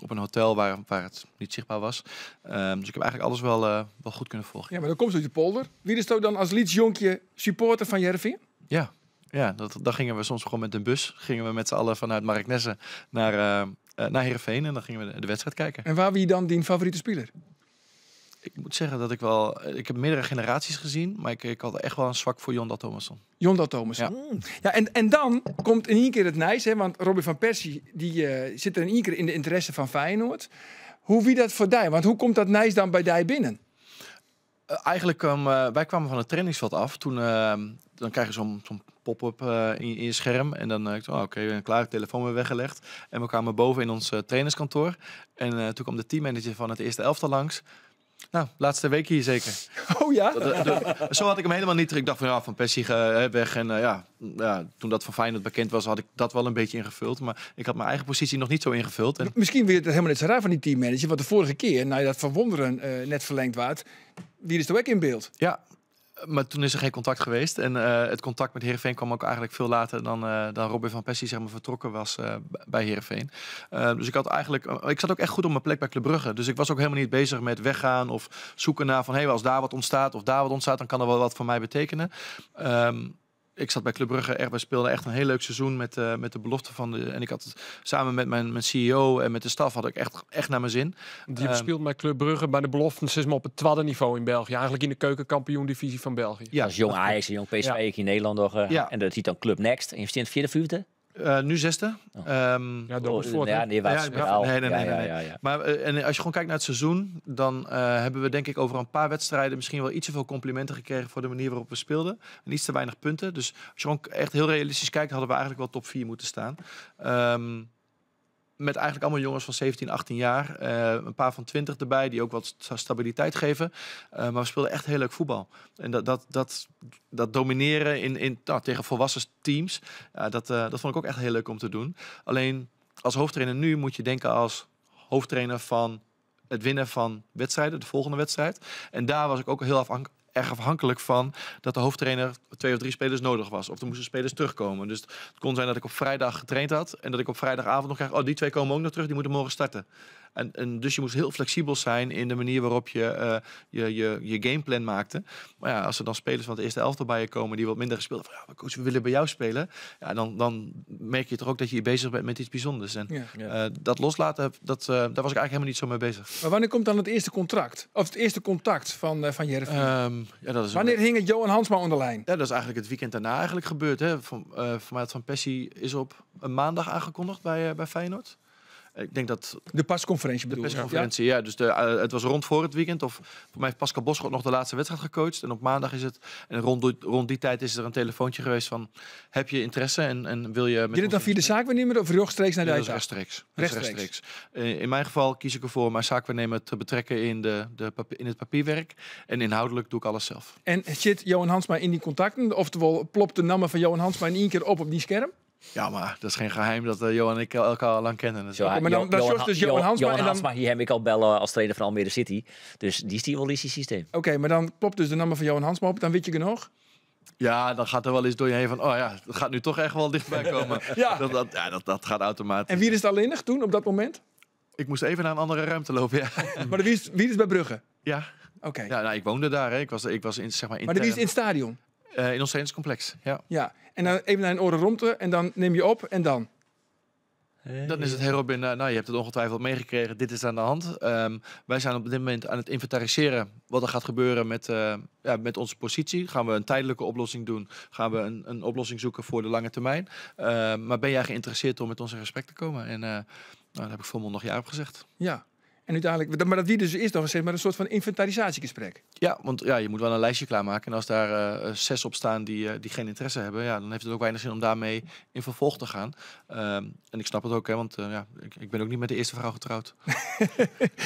een hotel waar het niet zichtbaar was. Dus ik heb eigenlijk alles wel goed kunnen volgen. Ja, maar dan komt ze uit de polder. Wie is dan als Leeds-jonkje supporter van Heerenveen? Ja, dan gingen we soms gewoon met een bus. Gingen we met z'n allen vanuit Marknesse naar Heerenveen en dan gingen we de wedstrijd kijken. En waar wie dan die favoriete speler? Ik moet zeggen dat ik heb meerdere generaties gezien, maar ik had echt wel een zwak voor Jon Thomasson. Jon Thomasson. Ja, en dan komt in één keer het nice, hè, want Robin van Persie die zit er in één keer in de interesse van Feyenoord. Hoe wie dat voor die? Want hoe komt dat nice dan bij die binnen? Eigenlijk wij kwamen van het trainingsveld af. Toen dan krijg je zo'n pop-up in je scherm. En dan oké, klaar, telefoon weer weggelegd. En we kwamen boven in ons trainerskantoor. En toen kwam de teammanager van het eerste elftal langs. Nou, laatste week hier zeker. Oh ja? Zo had ik hem helemaal niet. Ik dacht van Persie weg. En toen dat van Feyenoord bekend was, had ik dat wel een beetje ingevuld. Maar ik had mijn eigen positie nog niet zo ingevuld. En misschien weer het helemaal niet zo raar van die teammanager. Want de vorige keer, nou dat Van Wonderen net verlengd waard, wie is er ook in beeld? Ja. Maar toen is er geen contact geweest. En het contact met Heerenveen kwam ook eigenlijk veel later dan Robin van Persie zeg maar, vertrokken was bij Heerenveen. Dus ik zat ook echt goed op mijn plek bij Club Brugge. Dus ik was ook helemaal niet bezig met weggaan of zoeken naar van als daar wat ontstaat of daar wat ontstaat, dan kan er wel wat voor mij betekenen. Ik zat bij Club Brugge, wij speelden echt een heel leuk seizoen met de belofte van en ik had het samen met mijn CEO en met de staf had ik echt naar mijn zin. Die speelt bij Club Brugge bij de beloften is maar op het tweede niveau in België, eigenlijk in de keukenkampioen-divisie van België. Ja, als jong Ajax en jong PSV in Nederland nog. En dat ziet dan Club Next. En je staat vierde, vijfde? Nu zesde. Nee. Maar en als je gewoon kijkt naar het seizoen, dan hebben we denk ik over een paar wedstrijden misschien wel iets te veel complimenten gekregen voor de manier waarop we speelden. En iets te weinig punten. Dus als je gewoon echt heel realistisch kijkt, hadden we eigenlijk wel top 4 moeten staan. Met eigenlijk allemaal jongens van 17, 18 jaar. Een paar van 20 erbij, die ook wat stabiliteit geven. Maar we speelden echt heel leuk voetbal. En dat domineren tegen volwassen teams, dat vond ik ook echt heel leuk om te doen. Alleen als hoofdtrainer nu moet je denken als hoofdtrainer van het winnen van wedstrijden, de volgende wedstrijd. En daar was ik ook heel erg afhankelijk van dat de hoofdtrainer 2 of 3 spelers nodig was. Of er moesten spelers terugkomen. Dus het kon zijn dat ik op vrijdag getraind had en dat ik op vrijdagavond nog krijg, die 2 komen ook nog terug, die moeten morgen starten. En dus je moest heel flexibel zijn in de manier waarop je je gameplan maakte. Maar ja, als er dan spelers van het eerste elftal bij je komen die wat minder gespeeld hebben, van, ja, coach, we willen bij jou spelen. Ja, dan merk je toch ook dat je bezig bent met iets bijzonders. En dat loslaten, daar was ik eigenlijk helemaal niet zo mee bezig. Maar wanneer komt dan het eerste contract? Of het eerste contact van Heerenveen? Wanneer hing het Johan Hansma onder lijn? Ja, dat is eigenlijk het weekend daarna eigenlijk gebeurd. Hè. Voor mij Van Persie is op een maandag aangekondigd bij Feyenoord. Ik denk dat... De persconferentie bedoel je? De persconferentie, ja. Dus het was rond voor het weekend. Of voor mij heeft Pascal Boschot nog de laatste wedstrijd gecoacht. En op maandag is het... En rond die tijd is er een telefoontje geweest van... Heb je interesse en wil je... Je het dan via de zaakwaarnemer of rechtstreeks naar de uitdaging? Rechtstreeks. In mijn geval kies ik ervoor mijn zaakwaarnemer te betrekken in het papierwerk. En inhoudelijk doe ik alles zelf. En zit Johan Hansma in die contacten? Oftewel, plopt de naam van Johan Hansma in één keer op die scherm? Ja, maar dat is geen geheim dat Johan en ik elkaar al lang kennen. Maar dan dus Johan Hansma. Johan Hansma, hier heb ik al bellen als trainer van Almere City. Dus die stimulitie systeem. Oké, maar dan klopt dus de naam van Johan Hansma op. Dan weet je genoeg. Ja, dan gaat er wel eens door je heen van... Oh ja, dat gaat nu toch echt wel dichtbij komen. Dat gaat automatisch. En wie is het alleenig toen, op dat moment? Ik moest even naar een andere ruimte lopen, ja. Maar wie is bij Brugge? Ja. Oké. Ja, nou, ik woonde daar, hè. Ik was in, zeg maar... Maar wie is in het stadion? In ons trainingscomplex, ja. Ja, en dan even naar een orenromte en dan neem je op en dan? Dan is het heel binnen. Nou, je hebt het ongetwijfeld meegekregen. Dit is aan de hand. Wij zijn op dit moment aan het inventariseren wat er gaat gebeuren met onze positie. Gaan we een tijdelijke oplossing doen? Gaan we een oplossing zoeken voor de lange termijn? Maar ben jij geïnteresseerd om met ons in gesprek te komen? En daar heb ik volmondig ja op gezegd. Ja. En uiteindelijk, maar dat wie dus is toch zeg maar een soort van inventarisatiegesprek. Ja, want je moet wel een lijstje klaarmaken. En als daar 6 op staan die geen interesse hebben, dan heeft het ook weinig zin om daarmee in vervolg te gaan. En ik snap het ook, hè, want ik ben ook niet met de eerste vrouw getrouwd.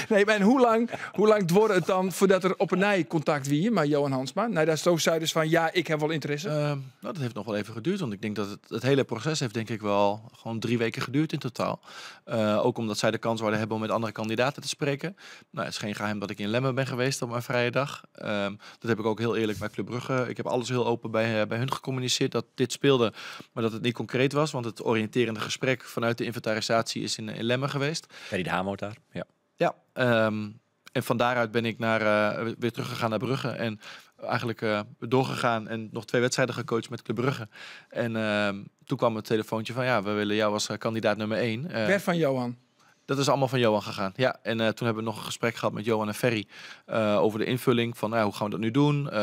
Nee, maar en hoe lang dworde het dan voordat er op een nij contact wie met Johan Hansma? Nou, daar zo zei dus van ja, ik heb wel interesse. Dat heeft nog wel even geduurd, want ik denk dat het hele proces heeft denk ik wel gewoon 3 weken geduurd in totaal. Ook omdat zij de kans wilden hebben om met andere kandidaten te spreken. Nou, het is geen geheim dat ik in Lemmen ben geweest op mijn vrije dag. Dat heb ik ook heel eerlijk bij Club Brugge. Ik heb alles heel open bij hun gecommuniceerd dat dit speelde, maar dat het niet concreet was, want het oriënterende gesprek vanuit de inventarisatie is in Lemmen geweest. Ferry de Hamer daar, ja. Ja, en van daaruit ben ik weer teruggegaan naar Brugge en eigenlijk doorgegaan en nog 2 wedstrijden gecoacht met Club Brugge. En toen kwam het telefoontje van ja, we willen jou als kandidaat nummer 1. Werd van Johan? Dat is allemaal van Johan gegaan. Ja, en toen hebben we nog een gesprek gehad met Johan en Ferry over de invulling van hoe gaan we dat nu doen?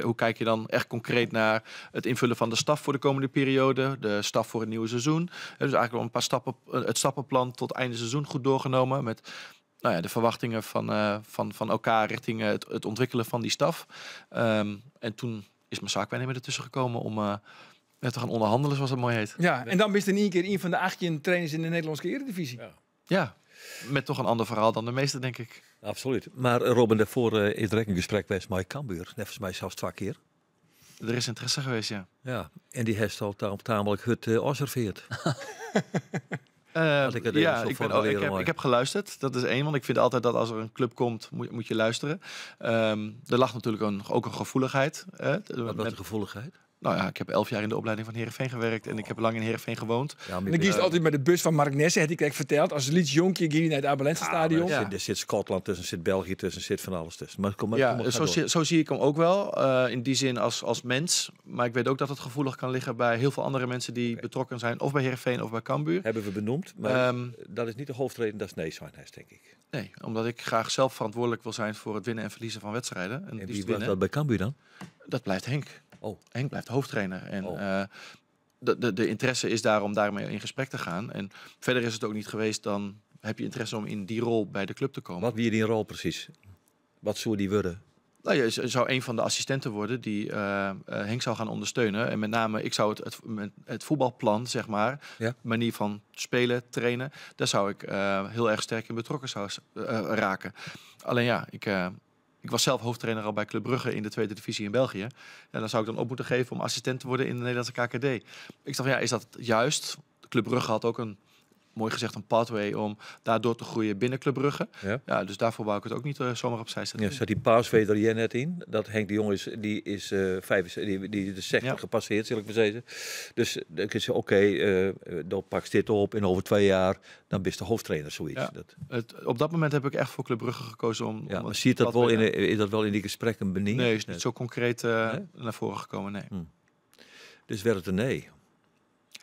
Hoe kijk je dan echt concreet naar het invullen van de staf voor de komende periode, de staf voor het nieuwe seizoen? Dus eigenlijk al een paar stappen, het stappenplan tot einde seizoen goed doorgenomen met de verwachtingen van elkaar richting het ontwikkelen van die staf. En toen is mijn zaakwaarnemer ertussen gekomen om te gaan onderhandelen, zoals het mooi heet. Ja, en dan ben je in één keer een van de 18 trainers in de Nederlandse Eredivisie. Ja, met toch een ander verhaal dan de meeste, denk ik. Absoluut. Maar Robin, daarvoor is er een gesprek geweest met Cambuur. Volgens mij zelfs 2 keer. Er is interesse geweest, ja. Ja, en die heeft al tamelijk het observeerd. Ik heb geluisterd. Dat is 1, want ik vind altijd dat als er een club komt, moet je luisteren. Er lag natuurlijk ook een gevoeligheid. Wat was de gevoeligheid? Nou ja, ik heb 11 jaar in de opleiding van Heerenveen gewerkt en ik heb lang in Heerenveen gewoond. Ja, en dan kiest altijd met de bus van Mark Nessen, had ik eigenlijk verteld. Als Leeds Jonkje ging naar het Abelense stadion. Er zit Schotland tussen, zit België tussen, zit van alles tussen. Maar zo zie ik hem ook wel. In die zin als mens. Maar ik weet ook dat het gevoelig kan liggen bij heel veel andere mensen die betrokken zijn. Of bij Heerenveen of bij Cambuur. Hebben we benoemd. Maar dat is niet de hoofdreden, dat is nee-zijnheid, denk ik. Nee, omdat ik graag zelf verantwoordelijk wil zijn voor het winnen en verliezen van wedstrijden. En wie was dat bij Cambuur dan? Dat blijft Henk. Oh. Henk blijft hoofdtrainer. En de interesse is daar om daarmee in gesprek te gaan. En verder is het ook niet geweest, dan heb je interesse om in die rol bij de club te komen. Wat wie die rol precies? Wat zou die worden? Nou, je zou een van de assistenten worden die Henk zou gaan ondersteunen. En met name, ik zou het voetbalplan, zeg maar, manier van spelen, trainen, daar zou ik heel erg sterk in betrokken raken. Alleen ja, ik was zelf hoofdtrainer al bij Club Brugge in de 2e divisie in België. En dan zou ik dan op moeten geven om assistent te worden in de Nederlandse KKD. Ik dacht, is dat juist? Club Brugge had ook een mooi gezegd een pathway om daardoor te groeien binnen Club Brugge. Ja. Ja, dus daarvoor wou ik het ook niet zomaar opzij zetten. Ja, zat die paasvee er hier net in. Dat Henk de Jong is, die is 65, die de 60 gepasseerd, zal ik maar zeggen. Dus dan kun je oké, dan pak je dit op en over 2 jaar, dan ben je de hoofdtrainer, zoiets. Ja, Dat. op dat moment heb ik echt voor Club Brugge gekozen om... Ja, om maar zie je dat wel is dat wel in die gesprekken benieuwd? Nee, is niet zo concreet naar voren gekomen, nee. Dus werd het een nee?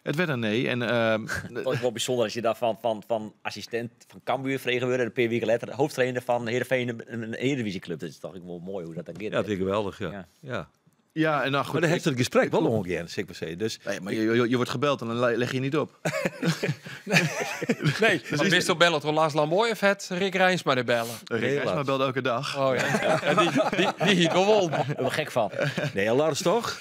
Het werd een nee. En, Het was wel bijzonder als je daar van assistent van Cambuur vregen wordt en een paar weken later hoofdtrainer van Heerenveen, een Eredivisieclub. Dat is toch wel mooi hoe dat dan gaat. Ja, dat is geweldig, ja. Ja, en nou goed. Maar dan heeft het gesprek wel ongeveer, zeg maar zeggen. Dus nee, maar je wordt gebeld en dan leg je niet op. Nee, dus wist op bellen door Lars Lamboy of het Rick Rijnsma de bellen? Rick Rijnsma belde elke dag. Oh ja, en die hiet wel wol. Daar ben ik gek van. Nee, Lars toch?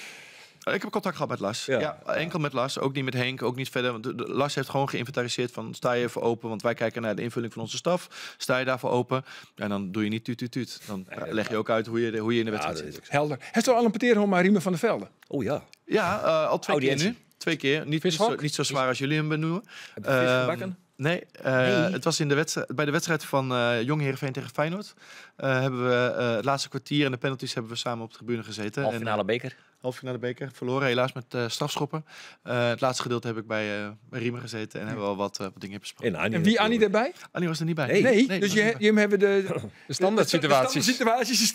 Ik heb contact gehad met Lars. Ja, enkel met Lars. Ook niet met Henk, ook niet verder. Want Lars heeft gewoon geïnventariseerd van, sta je even open? Want wij kijken naar de invulling van onze staf. Sta je daarvoor open? En dan doe je niet tuut. Dan leg je ook uit hoe je in de wedstrijd zit. Helder. Heeft u al een peteerhom maar Riemen van der Velde? Oh ja. Ja, al 2 keer nu. 2 keer. Niet zo zwaar als jullie hem benoemen. Heb je vis gebakken? Nee, het was in de bij de wedstrijd van Jong Heerenveen tegen Feyenoord. Hebben we het laatste kwartier en de penalties hebben we samen op de tribune gezeten. Halve finale beker. Halve finale beker. Verloren helaas met strafschoppen. Het laatste gedeelte heb ik bij Riemen gezeten en hebben we al wat dingen besproken. En wie Annie erbij? Annie was er niet bij. Nee, dus je hebben de standaard situaties. De situaties is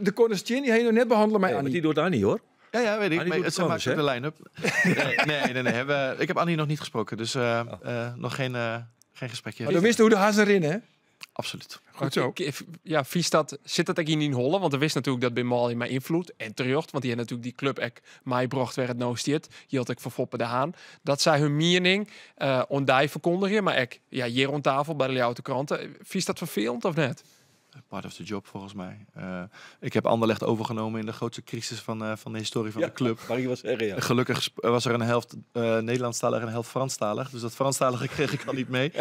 de corners Chin, die heb je nog net behandeld met Annie. Die doet Annie hoor. Ja, weet ik. Annie Maar doet het maakt anders, de line-up. Nee. Ik heb Annie nog niet gesproken, dus nog geen gesprekje. Maar dan wist hoe de hazen erin, hè? Absoluut. Goed zo. Ja, zit dat eigenlijk in Holland? Want er wist natuurlijk dat bij Mali mijn invloed en terecht, want die had natuurlijk die club ek mij bracht waar het nou stiert. Die had ik voor Foppe de Haan. Dat zij hun mening ondij verkondigen, maar ik hier rond tafel bij de Ljouwte kranten. Vies dat vervelend of net? Part of the job, volgens mij. Ik heb Anderlecht overgenomen in de grootste crisis van de historie van de club. Maar je was Gelukkig was er een helft Nederlandstalig en een helft Franstalig. Dus dat Franstalige kreeg ik al niet mee.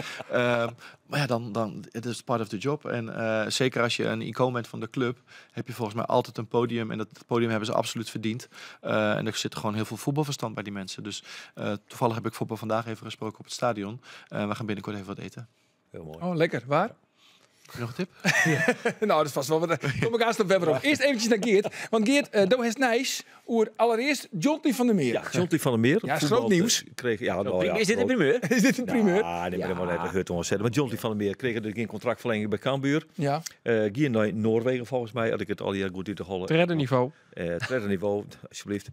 Maar ja, dan het is part of the job. En zeker als je een icoon bent van de club, heb je volgens mij altijd een podium. En dat podium hebben ze absoluut verdiend. En er zit gewoon heel veel voetbalverstand bij die mensen. Dus toevallig heb ik voetbal vandaag even gesproken op het stadion. We gaan binnenkort even wat eten. Heel mooi. Oh, lekker. Waar? Nog een tip? Nou, dat is vast wel wat. Kom ik aan op webber op. Eerst eventjes naar Geert. Want Geert, dat is nice. Oer allereerst Jonty van der Meer. Ja, Jonty van der Meer. Ja, is groot nieuws. Is dit de primeur? Is dit de primeur? Ja, nee, maar dat moet even hut ontzetten. Want Jonty van der Meer kreeg er geen contractverlenging bij Cambuur. Ja. Hier naar Noorwegen volgens mij, had ik het al hier goed uit te hollen. Tredderniveau. Tredderniveau, alsjeblieft.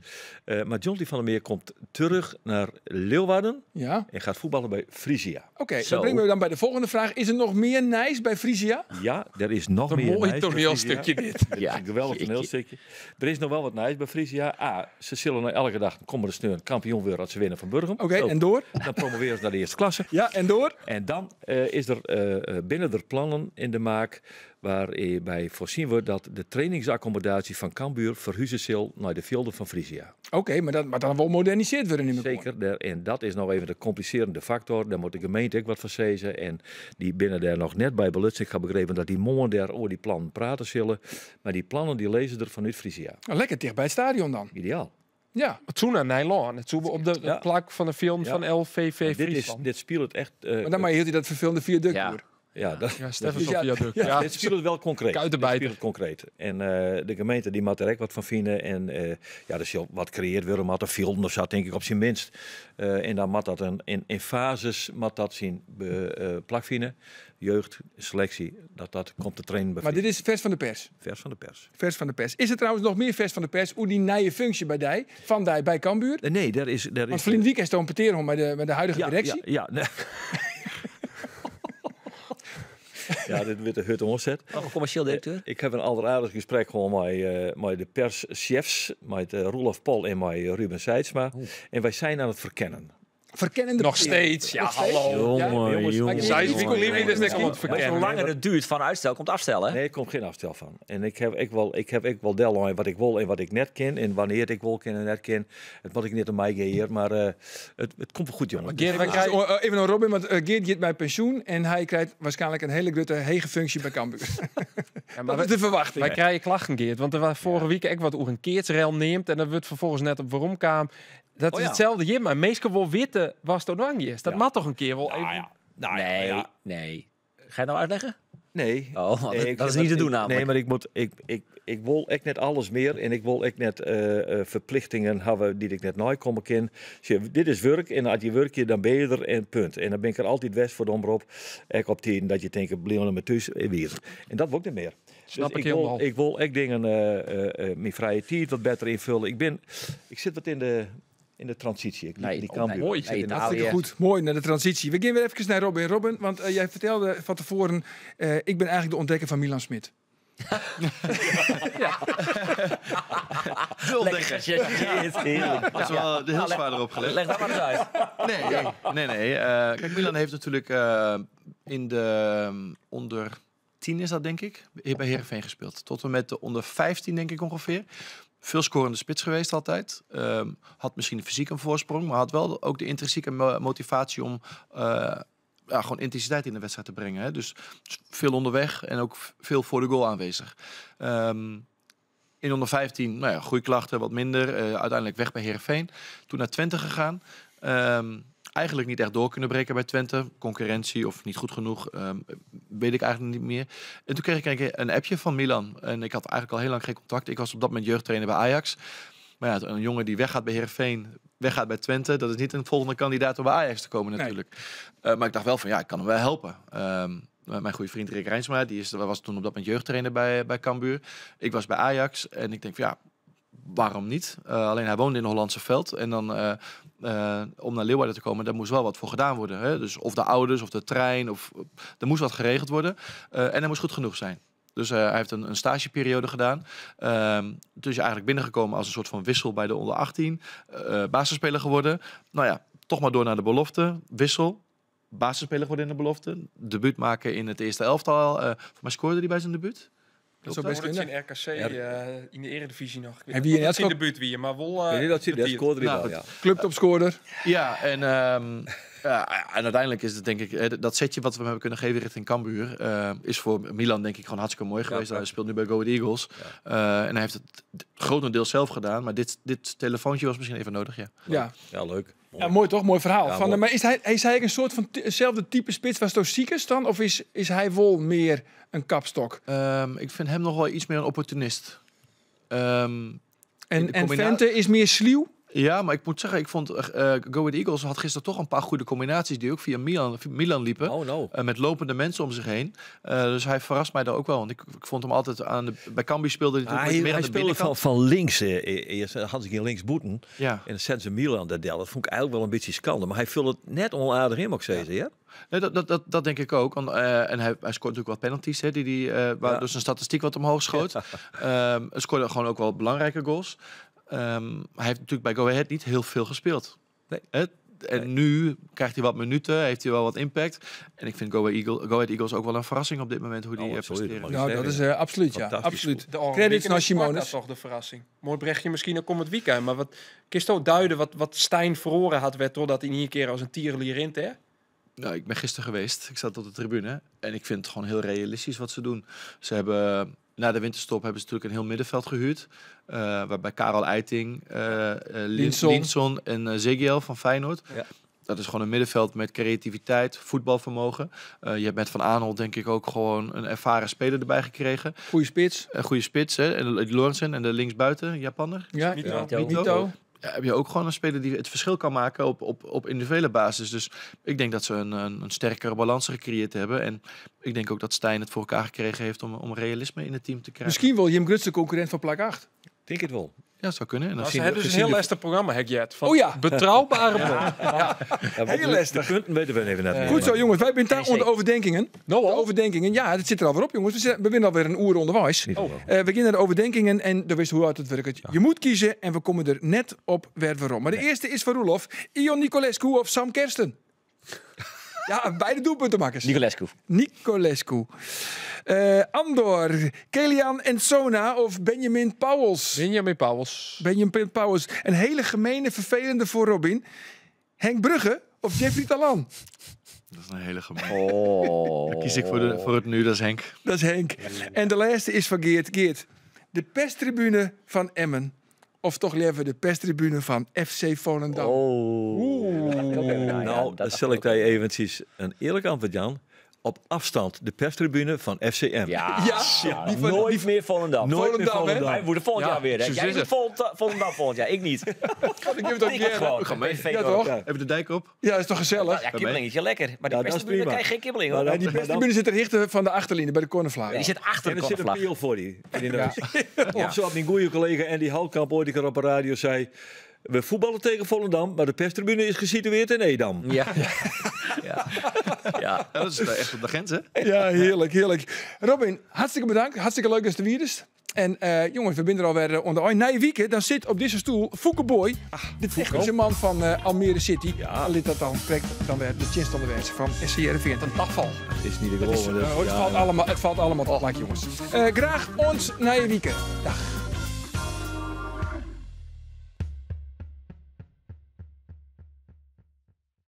Maar Jonty van der Meer komt terug naar Leeuwarden. Ja. En gaat voetballen bij Frisia. Oké, dan brengen we dan bij de volgende vraag. Is er nog meer nice bij Frisia? Ja, er is nog een meer mooi nice toneelstukje dit. Ja, een geweldig toneelstukje. Er is nog wel wat nice bij Frisia. Ze zullen nou elke dag komende steun kampioen worden als ze winnen van Burgum. Oké, en door? Dan promoveren ze naar de eerste klasse. Ja, en door? En dan is er binnen de plannen in de maak waarbij voorzien wordt dat de trainingsaccommodatie van Cambuur verhuizen zal naar de velden van Frisia. Oké, maar dan wel moderniseerd worden in mijn Zeker, en dat is nog even de complicerende factor. Daar moet de gemeente ook wat van zeggen. En die binnen daar nog net bij belutst. Ik heb begrepen dat die morgen daar over die plannen praten zullen. Maar die plannen die lezen er vanuit Frisia. Nou, lekker dicht bij het stadion dan. Ideaal. Ja. Toen naar Nijland. Het zoeken op de plak van de film van LVV Friesland. Dit speelt echt... maar dan hield hij dat vervelende viaduct door. Ja, Stefan ja, dit speelt wel concreet. Kuitenbijten. Concreet. En de gemeente die moet er echt wat van vinden. En dus wat creëert worden, moet er filmen of zo, denk ik op zijn minst. En dan moet dat in fases moet dat zien plakvinden. Jeugd, selectie, dat komt te trainen. Maar dit is vers van de pers. Vers van de pers. Vers van de pers. Is er trouwens nog meer vers van de pers? Hoe die nieuwe functie bij Cambuur? Nee, daar is. Want Vlien Wiek is peteer met de huidige directie. Ja. Nee. Ja, dit wordt de hut omzet. Commercieel directeur? Ik heb een alleraardig gesprek gewoon met de perschefs, met Roelof Pol en met Ruben Seidsma. En wij zijn aan het verkennen. Verkennen nog steeds. Ja, hallo. Jongen. Zij is hoe langer het duurt van uitstel, komt afstel, hè? Nee, er komt geen afstel van. En ik heb ook wel deadline wat ik wil en wat ik net ken. En wanneer ik wil ken en net ken. Het moet ik niet aan mij geëerd, maar het komt wel goed, jongen. Even een Robin, want Geert gaat bij pensioen. En hij krijgt waarschijnlijk een hele grote hege functie bij Cambuur. Dat is de verwachting. Wij krijgen klachten, Geert. Want er was vorige week echt wat hoe een keertsrel neemt. En dan wordt vervolgens net op waarom kwam. Dat is hetzelfde hier, maar meestal wel weten was het ook is. Dat mag toch een keer wel even... Nee. Ga je nou uitleggen? Nee. Oh, Nee, dat is niet te doen namelijk. Nee, maar ik wil echt net alles meer en ik wil echt net verplichtingen hebben die ik net nooit komen kan. Dit is werk en als je werkt dan ben je er en punt. En dan ben ik er altijd best voor de omroep. Ik op tien dat je denkt, blijven met thuis weer. En dat wil ik niet meer. Snap dus ik helemaal. Ik wil echt dingen, mijn vrije tijd wat beter invullen. Ik zit wat in de transitie. Die kan mooi. Ik zit in de Hartstikke goed. Mooi, naar de transitie. We gaan weer even naar Robin. Robin, want jij vertelde van tevoren... ik ben eigenlijk de ontdekker van Milan Smit. De ontdekker. Dat is wel heel zwaar erop gelegd. Leg dat maar eens uit. Nee. Kijk, Milan heeft natuurlijk in de onder 10 is dat, denk ik, bij Heerenveen gespeeld. Tot en met de onder 15, denk ik ongeveer. Veel scorende spits geweest altijd. Had misschien fysiek een voorsprong, maar had wel ook de intrinsieke motivatie om gewoon intensiteit in de wedstrijd te brengen. Hè. Dus veel onderweg en ook veel voor de goal aanwezig. In onder 15, groeiklachten wat minder. Uiteindelijk weg bij Heerenveen. Toen naar Twente gegaan. Eigenlijk niet echt door kunnen breken bij Twente. Concurrentie of niet goed genoeg, weet ik eigenlijk niet meer. En toen kreeg ik een appje van Milan. En ik had eigenlijk al heel lang geen contact. Ik was op dat moment jeugdtrainer bij Ajax. Maar ja, een jongen die weggaat bij Heerenveen, weggaat bij Twente, dat is niet een volgende kandidaat om bij Ajax te komen natuurlijk. Nee. Maar ik dacht wel van, ik kan hem wel helpen. Mijn goede vriend Rick Rijnsma, was toen op dat moment jeugdtrainer bij Cambuur. Ik was bij Ajax en ik denk van, waarom niet? Alleen hij woonde in het Hollandse Veld. En dan om naar Leeuwarden te komen, daar moest wel wat voor gedaan worden. Hè? Dus of de ouders, of de trein, er moest wat geregeld worden. En hij moest goed genoeg zijn. Dus hij heeft een stageperiode gedaan. Dus je eigenlijk binnengekomen als een soort van wissel bij de onder 18. Basisspeler geworden. Nou ja, toch maar door naar de belofte. Wissel. Basisspeler geworden in de belofte. Debuut maken in het eerste elftal. Voor mij scoorde hij bij zijn debuut. Dat zou best kunnen. In RKC, in de Eredivisie nog. En wie in het debuut wie, maar wel... dat scoorde hij wel, ja. Clubtopscorer. Ja, en uiteindelijk is het denk ik... dat setje wat we hem hebben kunnen geven richting Cambuur... is voor Milan denk ik gewoon hartstikke mooi geweest. Hij speelt nu bij Go Ahead Eagles. En hij heeft het grotendeels zelf gedaan. Maar dit telefoontje was misschien even nodig, Ja, leuk. Ja, mooi toch? Mooi verhaal. Ja, mooi. Maar is hij eigenlijk een soort van hetzelfde type spits als Stoziekes dan? Of is hij wel meer een kapstok? Ik vind hem nog wel iets meer een opportunist. En Vente is meer sluw? Ja, maar ik moet zeggen, ik vond Go Ahead Eagles had gisteren toch een paar goede combinaties die ook via Milan liepen. Oh, no. Met lopende mensen om zich heen. Dus hij verrast mij daar ook wel. Want ik vond hem altijd bij Cambuur speelde hij meer aan de speelde van links. Eerst had ik in links boeten. Ja. En dan zetten ze Milan dat vond ik eigenlijk wel een beetje schande. Maar hij vult het net onaardig in, moet ik zeggen. Ja? Nee, dat denk ik ook. En hij scoort natuurlijk wat penalties, hè, waar dus een statistiek wat omhoog schoot. Hij scoorde gewoon ook wel belangrijke goals. Hij heeft natuurlijk bij Go Ahead niet heel veel gespeeld. Nee. En nu krijgt hij wat minuten, heeft hij wel wat impact. En ik vind Go Ahead Eagles ook wel een verrassing op dit moment hoe die presteren. Nou, dat is absoluut, ja. Absoluut. Credits naar Simonis. Dat is toch de verrassing. Mooi brechtje misschien ook om het weekend. Maar wat kun je toch duiden wat Stijn verloren had werd doordat hij niet een keer als een tierenlier in hè? Nou, ik ben gisteren geweest. Ik zat op de tribune. En ik vind het gewoon heel realistisch wat ze doen. Ze hebben... Na de winterstop hebben ze natuurlijk een heel middenveld gehuurd. Waarbij Karel Eiting, Linson en Zegiel van Feyenoord. Ja. Dat is gewoon een middenveld met creativiteit, voetbalvermogen. Je hebt met Van Aanholt denk ik ook gewoon een ervaren speler erbij gekregen. Goeie spits. Een goede spits. Hè? En Lorenzen en de linksbuiten, Japanner. Ja, Mito. Ja, heb je ook gewoon een speler die het verschil kan maken op individuele basis. Dus ik denk dat ze een sterkere balans gecreëerd hebben. En ik denk ook dat Stijn het voor elkaar gekregen heeft om realisme in het team te krijgen. Misschien wel Jim Gruts de concurrent van plak 8. Denk het wel. Ja, dat zou kunnen. En ze hebben dus een heel lastig programma, Hekjet. Betrouwbare bron. Heel lastig. De punten weten we even net meer. Goed zo, jongens. Wij zijn daar onder overdenkingen. De overdenkingen, ja, dat zit er alweer op, jongens. We winnen alweer een uur onderwijs. We beginnen de overdenkingen en dan wist hoe uit het werkt. Je moet kiezen en we komen er net op waarom. Maar de eerste is van Roelof. Ion Nicolescu of Sam Kersten? Ja, beide doelpuntenmakkers. Nicolescu. Andor, Kelian Ensona of Benjamin Pauwels? Benjamin Pauwels. Een hele gemene, vervelende voor Robin. Henk Brugge of Jeffrey Talan? Dat is een hele gemeen. Dan kies ik voor het nu, dat is Henk. Dat is Henk. En de laatste is van Geert. Geert, de perstribune van Emmen of toch liever de perstribune van FC Volendam? Nou, dan zal ik daar eventjes een eerlijk antwoord, Jan. Op afstand de perstribune van FCM. Ja, die van- nooit meer Volendam. Nooit meer Volendam. Wij moeten volgend jaar weer. Hè? zo Jij is moet Volendam volgend jaar, ik niet. Ik heb het ook Ik gerne. gewoon. Ga mee. Ja, toch? Even de dijk op. Ja, is toch gezellig? Ja, kibbelingetje, lekker. Maar die Ja, dat is perstribune prima. krijg je geen kibbeling, hoor. Ja, die perstribune zit er hichten van de achterlinie bij de cornervlag. Die zit achter En de er zit een korfvlag. peel voor die. In die neus. Of zoals mijn goede collega Andy Houtkamp ooit een keer op de radio zei. We voetballen tegen Volendam, maar de perstribune is gesitueerd in Edam. Ja. Ja. Ja. Ja, dat is echt op de grens, hè? Ja, heerlijk, heerlijk. Robin, hartstikke bedankt. Hartstikke leuk dat je er weer is. En jongens, we zijn er alweer onder oor. Na je weekend, dan zit op deze stoel Fouke Boy, de technische man van Almere City. Ja. Lid dat dan trekt dan weer de chinst onderwijs van SCRV. Een dagval. Het is niet te geloven. Het valt allemaal op, jongens. Graag ons na je weekend. Dag.